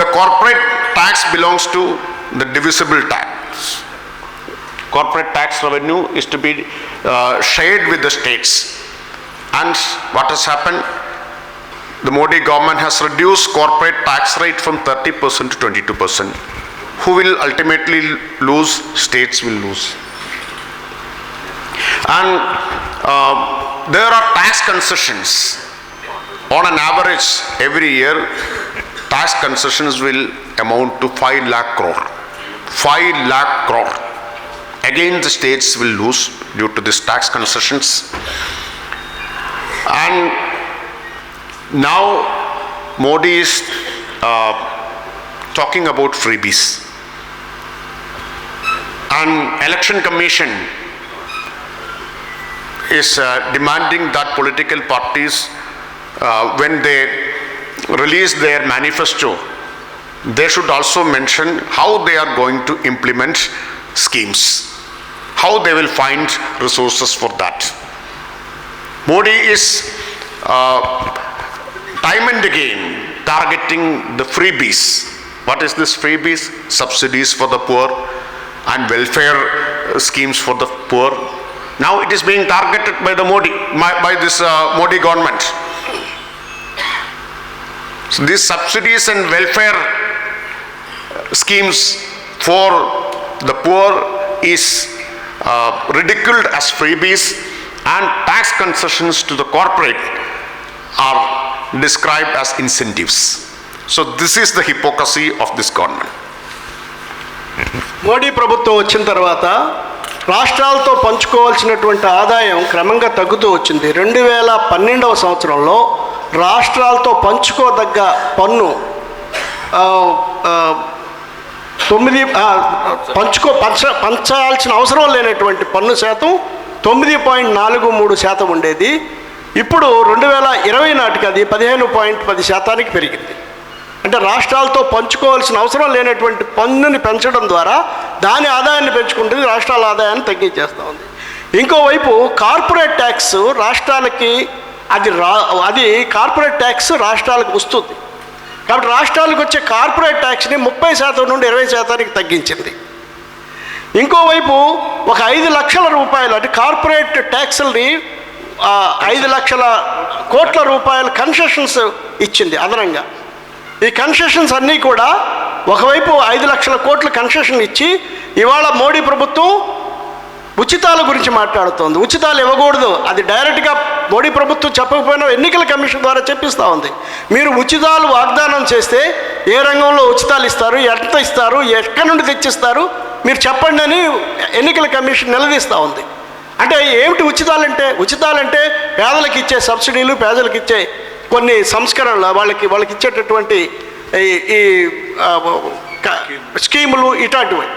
The corporate tax belongs to the divisible tax. Corporate tax revenue is to be shared with the states. And what has happened? The Modi government has reduced corporate tax rate from 30% to 22%. Who will ultimately lose? States will lose. And there are tax concessions. On an average, every year, tax concessions will amount to 5 lakh crore. 5 lakh crore. Again, the states will lose due to these tax concessions. And now Modi is talking about freebies. And Election Commission is demanding that political parties, when they release their manifesto, they should also mention how they are going to implement schemes, how they will find resources for that. Modi is time and again targeting the freebies. What is this freebies? Subsidies for the poor and welfare schemes for the poor. Now it is being targeted by the this Modi government. So these subsidies and welfare schemes for the poor is ridiculed as freebies, and tax concessions to the corporate are described as incentives. So this is the hypocrisy of this government. Modi ప్రభుత్వం వచ్చిన తర్వాత రాష్ట్రాలతో పంచుకోవాల్సినటువంటి ఆదాయం క్రమంగా తగ్గుతూ వచ్చింది. 2012వ సంవత్సరంలో రాష్ట్రాలతో పంచుకోదగ్గ పన్ను పంచాల్సిన అవసరం లేనటువంటి పన్ను శాతం 9.43% ఉండేది. ఇప్పుడు 2020 నాటికి అది 15.10% పెరిగింది. అంటే రాష్ట్రాలతో పంచుకోవాల్సిన అవసరం లేనటువంటి పన్నుని పెంచడం ద్వారా దాని ఆదాయాన్ని పెంచుకుంటుంది, రాష్ట్రాల ఆదాయాన్ని తగ్గించేస్తూ ఉంది. ఇంకోవైపు కార్పొరేట్ ట్యాక్స్ రాష్ట్రాలకి అది కార్పొరేట్ ట్యాక్స్ రాష్ట్రాలకు వస్తుంది. కాబట్టి రాష్ట్రాలకు వచ్చే కార్పొరేట్ ట్యాక్స్ని 30% నుండి 20%కి తగ్గించింది. ఇంకోవైపు ఒక 5 లక్షల రూపాయలు అంటే కార్పొరేట్ ట్యాక్స్ని 5 లక్షల కోట్ల రూపాయల కన్సెషన్స్ ఇచ్చింది అదనంగా. ఈ కన్సెషన్స్ అన్నీ కూడా ఒకవైపు 5 లక్షల కోట్ల కన్సెషన్ ఇచ్చి ఇవాళ మోడీ ప్రభుత్వం ఉచితాల గురించి మాట్లాడుతోంది. ఉచితాలు ఇవ్వకూడదు, అది డైరెక్ట్గా మోడీ ప్రభుత్వం చెప్పకపోయినా ఎన్నికల కమిషన్ ద్వారా చెప్పిస్తూ ఉంది. మీరు ఉచితాలు వాగ్దానం చేస్తే ఏ రంగంలో ఉచితాలు ఇస్తారు, ఎంత ఇస్తారు, ఎక్కడి నుండి తెచ్చిస్తారు మీరు చెప్పండి అని ఎన్నికల కమిషన్ నిలదీస్తూ ఉంది. అంటే ఏమిటి ఉచితాలంటే పేదలకు ఇచ్చే సబ్సిడీలు, పేదలకు ఇచ్చే కొన్ని సంస్కరణలు, వాళ్ళకి ఇచ్చేటటువంటి ఈ స్కీములు ఇట్లాంటివి.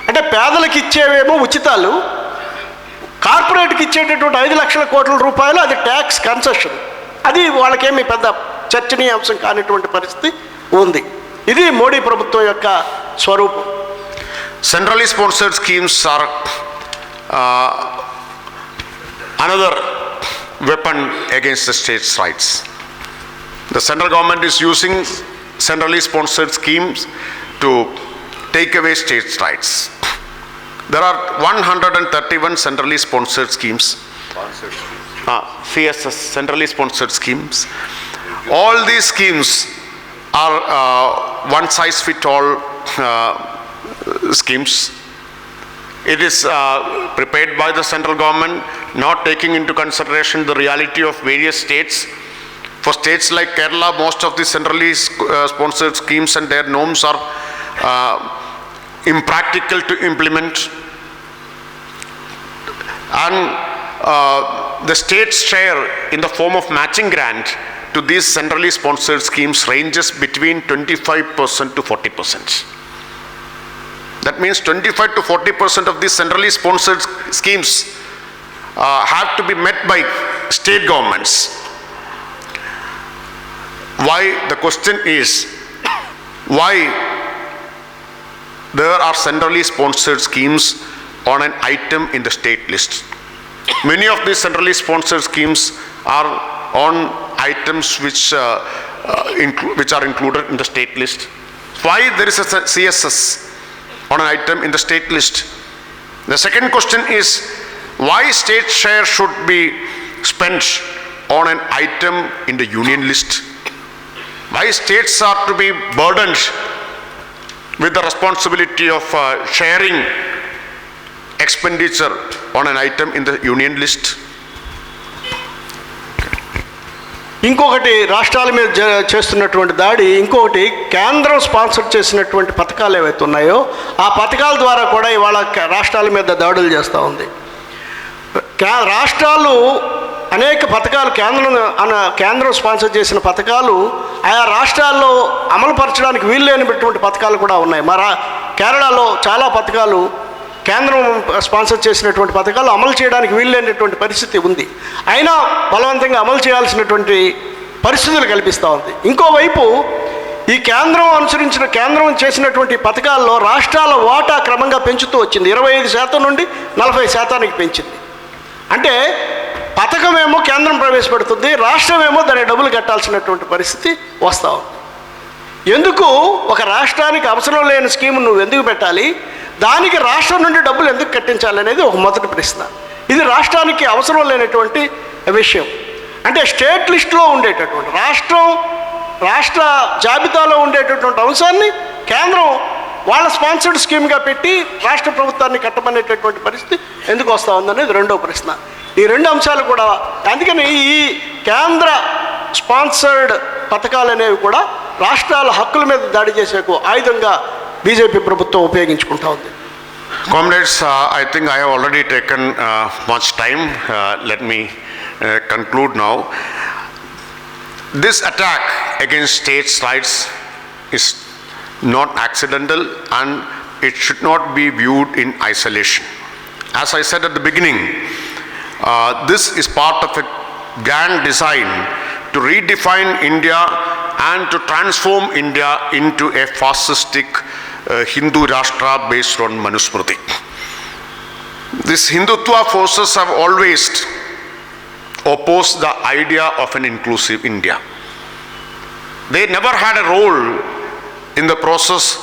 అంటే పేదలకు ఇచ్చేవేమో ఉచితాలు, కార్పొరేట్కి ఇచ్చేటటువంటి 5 లక్షల కోట్ల రూపాయలు అది ట్యాక్స్ కన్సెషన్. అది వాళ్ళకేమి పెద్ద చర్చనీయాంశం కానిటువంటి పరిస్థితి ఉంది. ఇది మోడీ ప్రభుత్వం యొక్క స్వరూపం. Centrally sponsored schemes are another weapon against the states' rights. The central government is using centrally sponsored schemes to take away states' rights. There are 131 centrally sponsored schemes. CSS, centrally sponsored schemes. All these schemes are one-size-fits-all schemes. It is prepared by the central government, not taking into consideration the reality of various states. For states like Kerala, most of the centrally sponsored schemes and their norms are impractical to implement. And the state's share in the form of matching grant to these centrally sponsored schemes ranges between 25% to 40%. That means 25 to 40% of these centrally sponsored schemes have to be met by state governments. Why? The question is, why there are centrally sponsored schemes on an item in the state list? Many of these centrally sponsored schemes are on items which are included in the state list. Why there is a CSS on an item in the state list? The second question is, why state share should be spent on an item in the union list? Why states are to be burdened with the responsibility of sharing expenditure on an item in the union list? ఇంకొకటి రాష్ట్రాల మీద చేస్తున్నటువంటి దాడి, ఇంకొకటి కేంద్రం sponsor చేసినటువంటి పథకాలు ఏవైతే ఉన్నాయో ఆ పథకాల ద్వారా కూడా ఇవాళ రాష్ట్రాల మీద దాడులు చేస్తూ ఉంది. రాష్ట్రాలు అనేక పథకాలు కేంద్రం స్పాన్సర్ చేసిన పథకాలు ఆయా రాష్ట్రాల్లో అమలుపరచడానికి వీల్లేనటువంటి పథకాలు కూడా ఉన్నాయి. కేరళలో చాలా పథకాలు కేంద్రం స్పాన్సర్ చేసినటువంటి పథకాలు అమలు చేయడానికి వీల్లేనటువంటి పరిస్థితి ఉంది. అయినా బలవంతంగా అమలు చేయాల్సినటువంటి పరిస్థితులు కల్పిస్తూ ఉంది. ఇంకోవైపు ఈ కేంద్రం చేసినటువంటి పథకాల్లో రాష్ట్రాల వాటా క్రమంగా పెంచుతూ వచ్చింది. 25% నుండి 40%కి పెంచింది. అంటే పథకమేమో కేంద్రం ప్రవేశపెడుతుంది, రాష్ట్రమేమో దానికి డబ్బులు కట్టాల్సినటువంటి పరిస్థితి వస్తూ ఉంది. ఎందుకు ఒక రాష్ట్రానికి అవసరం లేని స్కీమ్ నువ్వు ఎందుకు పెట్టాలి, దానికి రాష్ట్రం నుండి డబ్బులు ఎందుకు కట్టించాలి అనేది ఒక మొదటి ప్రశ్న. ఇది రాష్ట్రానికి అవసరం లేనటువంటి విషయం. అంటే స్టేట్ లిస్టులో ఉండేటటువంటి రాష్ట్ర జాబితాలో ఉండేటటువంటి అంశాన్ని కేంద్రం వాళ్ళ స్పాన్సర్డ్ స్కీమ్గా పెట్టి రాష్ట్ర ప్రభుత్వాన్ని కట్టమనేటటువంటి పరిస్థితి ఎందుకు వస్తూ ఉందనేది రెండో ప్రశ్న. ఈ రెండు అంశాలు కూడా, అందుకని ఈ కేంద్ర స్పాన్సర్డ్ పథకాలు అనేవి కూడా రాష్ట్రాల హక్కుల మీద దాడి చేసేకు ఆయుధంగా బీజేపీ ప్రభుత్వం ఉపయోగించుకుంటా ఉంది. Comrades, I think I have already taken much time. Let me conclude now. This attack against states' rights is not accidental and it should not be viewed in isolation. As I said at the beginning, this is part of a grand design to redefine India and to transform India into a fascistic Hindu Rashtra based on Manusmriti. These Hindutva forces have always opposed the idea of an inclusive India. They never had a role in the process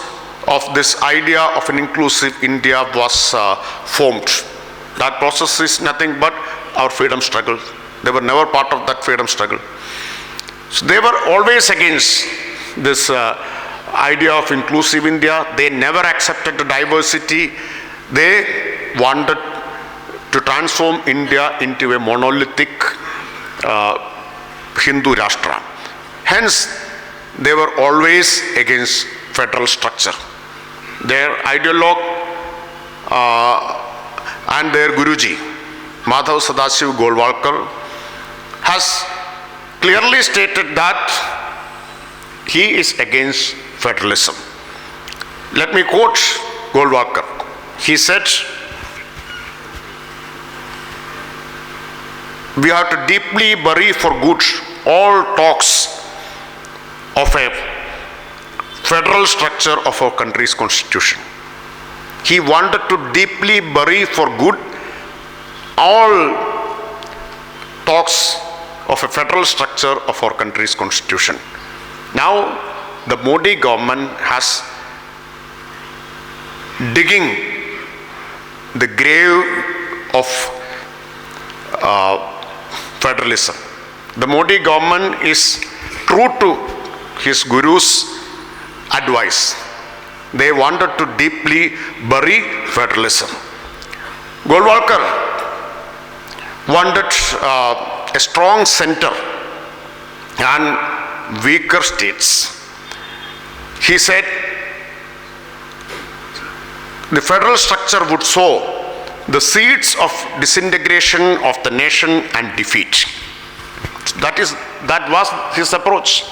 of this idea of an inclusive India was formed. That process is nothing but our freedom struggle. They were never part of that freedom struggle. So they were always against this idea of inclusive India. They never accepted the diversity. They wanted to transform India into a monolithic Hindu Rashtra. Hence, they were always against federal structure. Their ideologue and their Guruji, Madhav Sadasiv Golwalkar, has clearly stated that he is against federalism. Let me quote Golwalkar. He said, "We have to deeply bury for good all talks of a federal structure of our country's constitution." He wanted to deeply bury for good all talks of a federal structure of our country's constitution. Now, the Modi government has digging the grave of federalism. The Modi government is true to his guru's advice. They wanted to deeply bury federalism. Golwalkar wanted a strong center and weaker states. He said the federal structure would sow the seeds of disintegration of the nation and defeat. That was his approach.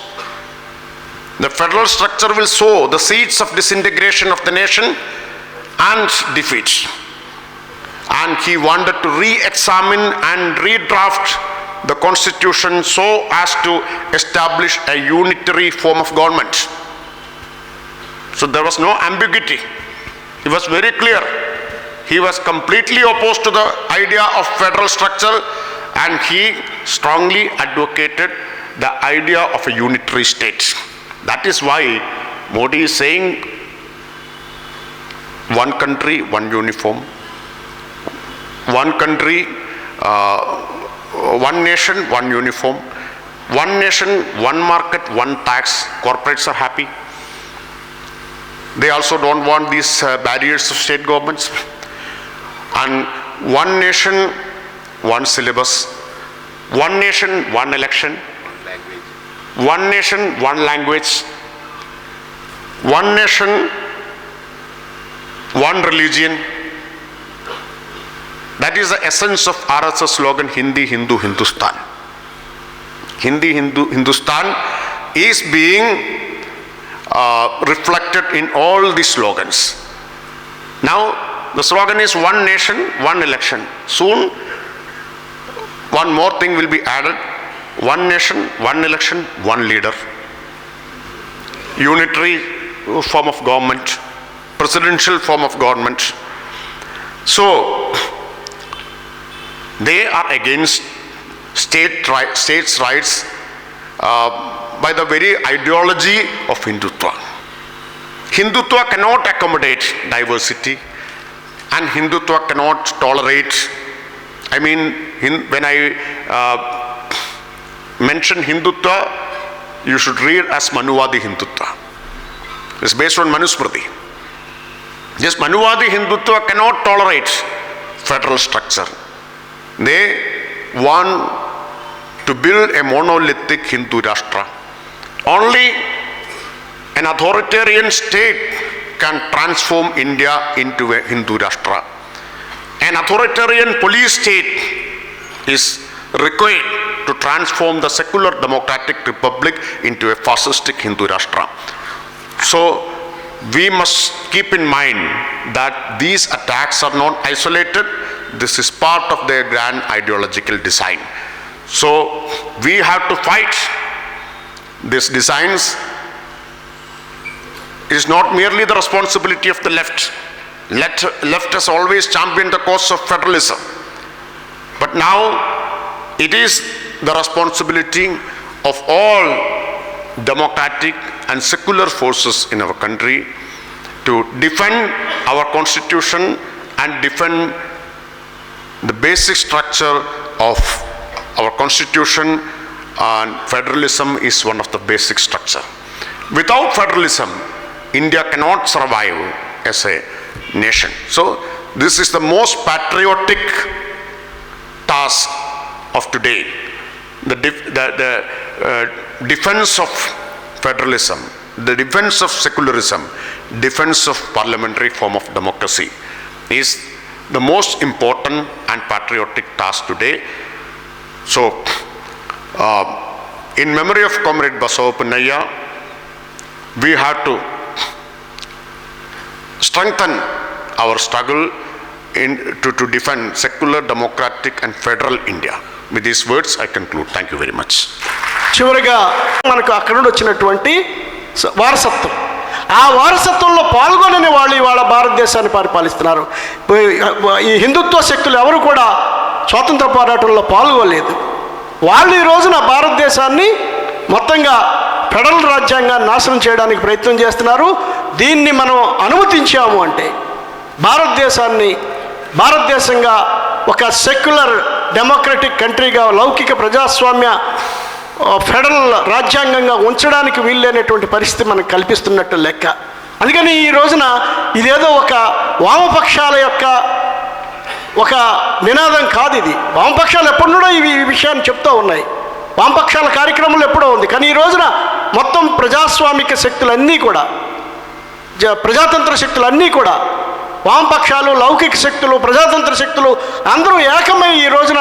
The federal structure will sow the seeds of disintegration of the nation and defeat. And he wanted to re-examine and redraft the constitution so as to establish a unitary form of government. So there was no ambiguity. It was very clear. He was completely opposed to the idea of federal structure, and he strongly advocated the idea of a unitary state. That is why Modi is saying one country, one uniform, one country, one nation, one uniform, one nation, one market, one tax. Corporates are happy. They also don't want these barriers of state governments. And one nation, one syllabus, one nation, one election, one nation, one language, one nation, one religion. That is the essence of RSS slogan, Hindi, Hindu, Hindustan. Hindi, Hindu, Hindustan is being reflected in all these slogans. Now, the slogan is one nation, one election. Soon, one more thing will be added. One nation, one election, one leader. Unitary form of government, presidential form of government. So, they are against states' rights by the very ideology of Hindutva. Hindutva cannot accommodate diversity, and Hindutva cannot tolerate. I mean, when I mention Hindutva, you should read as Manuvadi Hindutva. It's based on Manusmriti. This Manuvadi Hindutva cannot tolerate federal structure. They want to build a monolithic Hindu Rashtra. Only an authoritarian state can transform India into a Hindu Rashtra. An authoritarian police state is required to transform the secular democratic republic into a fascistic Hindu Rashtra. So we must keep in mind that these attacks are not isolated. This is part of their grand ideological design. So we have to fight these designs. It is not merely the responsibility of the left. Left has always championed the cause of federalism. But now it is the responsibility of all democratic and secular forces in our country to defend our constitution and defend the basic structure of our constitution, and federalism is one of the basic structure. Without federalism, India cannot survive as a nation. So this is the most patriotic task of today. The defense of federalism, the defense of secularism, defense of parliamentary form of democracy is the most important and patriotic task today. So in memory of Comrade Basavapannaya, we have to strengthen our struggle to defend secular, democratic and federal India. With these words, I conclude. Thank you very much. చివరిగా మనకు అక్కడ నుండి వచ్చినటువంటి వారసత్వం, ఆ వారసత్వంలో పాల్గొనని వాళ్ళు ఇవాళ భారతదేశాన్ని పరిపాలిస్తున్నారు. ఈ హిందుత్వ శక్తులు ఎవరు కూడా స్వాతంత్ర పోరాటంలో పాల్గొనలేదు. వాళ్ళు ఈ రోజున భారతదేశాన్ని మొత్తంగా ఫెడరల్ రాజ్యాంగాన్ని నాశనం చేయడానికి ప్రయత్నం చేస్తున్నారు. దీన్ని మనం అనుమతించాము అంటే భారతదేశంగా ఒక సెక్యులర్ డెమోక్రటిక్ కంట్రీగా, లౌకిక ప్రజాస్వామ్య ఫెడరల్ రాజ్యాంగంగా ఉంచడానికి వీల్లేనటువంటి పరిస్థితి మనకు కల్పిస్తున్నట్టు లెక్క. అందుకని ఈ రోజున ఇదేదో ఒక వామపక్షాల యొక్క ఒక నినాదం కాదు. ఇది వామపక్షాలు ఎప్పటి నుండో ఈ విషయాన్ని చెప్తూ ఉన్నాయి. వామపక్షాల కార్యక్రమాలు ఎప్పుడో ఉంది. కానీ ఈ రోజున మొత్తం ప్రజాస్వామిక శక్తులన్నీ కూడా, ప్రజాతంత్ర శక్తులన్నీ కూడా, వామపక్షాలు, లౌకిక శక్తులు, ప్రజాతంత్ర శక్తులు అందరూ ఏకమై ఈ రోజున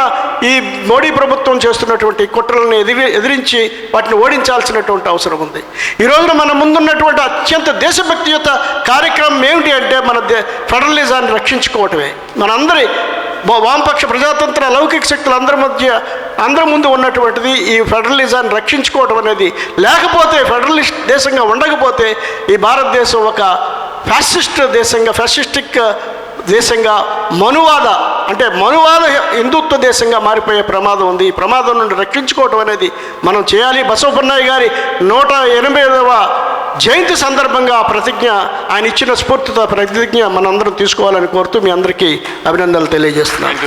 ఈ మోడీ ప్రభుత్వం చేస్తున్నటువంటి కుట్రలను ఎదిరించి వాటిని ఓడించాల్సినటువంటి అవసరం ఉంది. ఈ రోజున మన ముందున్నటువంటి అత్యంత దేశభక్తియుత కార్యక్రమం ఏమిటి అంటే మన ఫెడరలిజాన్ని రక్షించుకోవటమే. మనందరి వామపక్ష, ప్రజాతంత్ర, లౌకిక శక్తులు అందరి ముందు ఉన్నటువంటిది ఈ ఫెడరలిజాన్ని రక్షించుకోవటం అనేది. లేకపోతే ఫెడరలిస్ట్ దేశంగా ఉండకపోతే ఈ భారతదేశం ఒక ఫ్యాసిస్ట్ దేశంగా, ఫ్యాసిస్టిక్ దేశంగా, మనువాద హిందుత్వ దేశంగా మారిపోయే ప్రమాదం ఉంది. ఈ ప్రమాదం నుండి రక్షించుకోవటం అనేది మనం చేయాలి. బసవపన్నయ్య గారి 185వ జయంతి సందర్భంగా ఆయన ఇచ్చిన స్ఫూర్తితో ప్రతిజ్ఞ మనందరం తీసుకోవాలని కోరుతూ మీ అందరికీ అభినందనలు తెలియజేస్తున్నాను.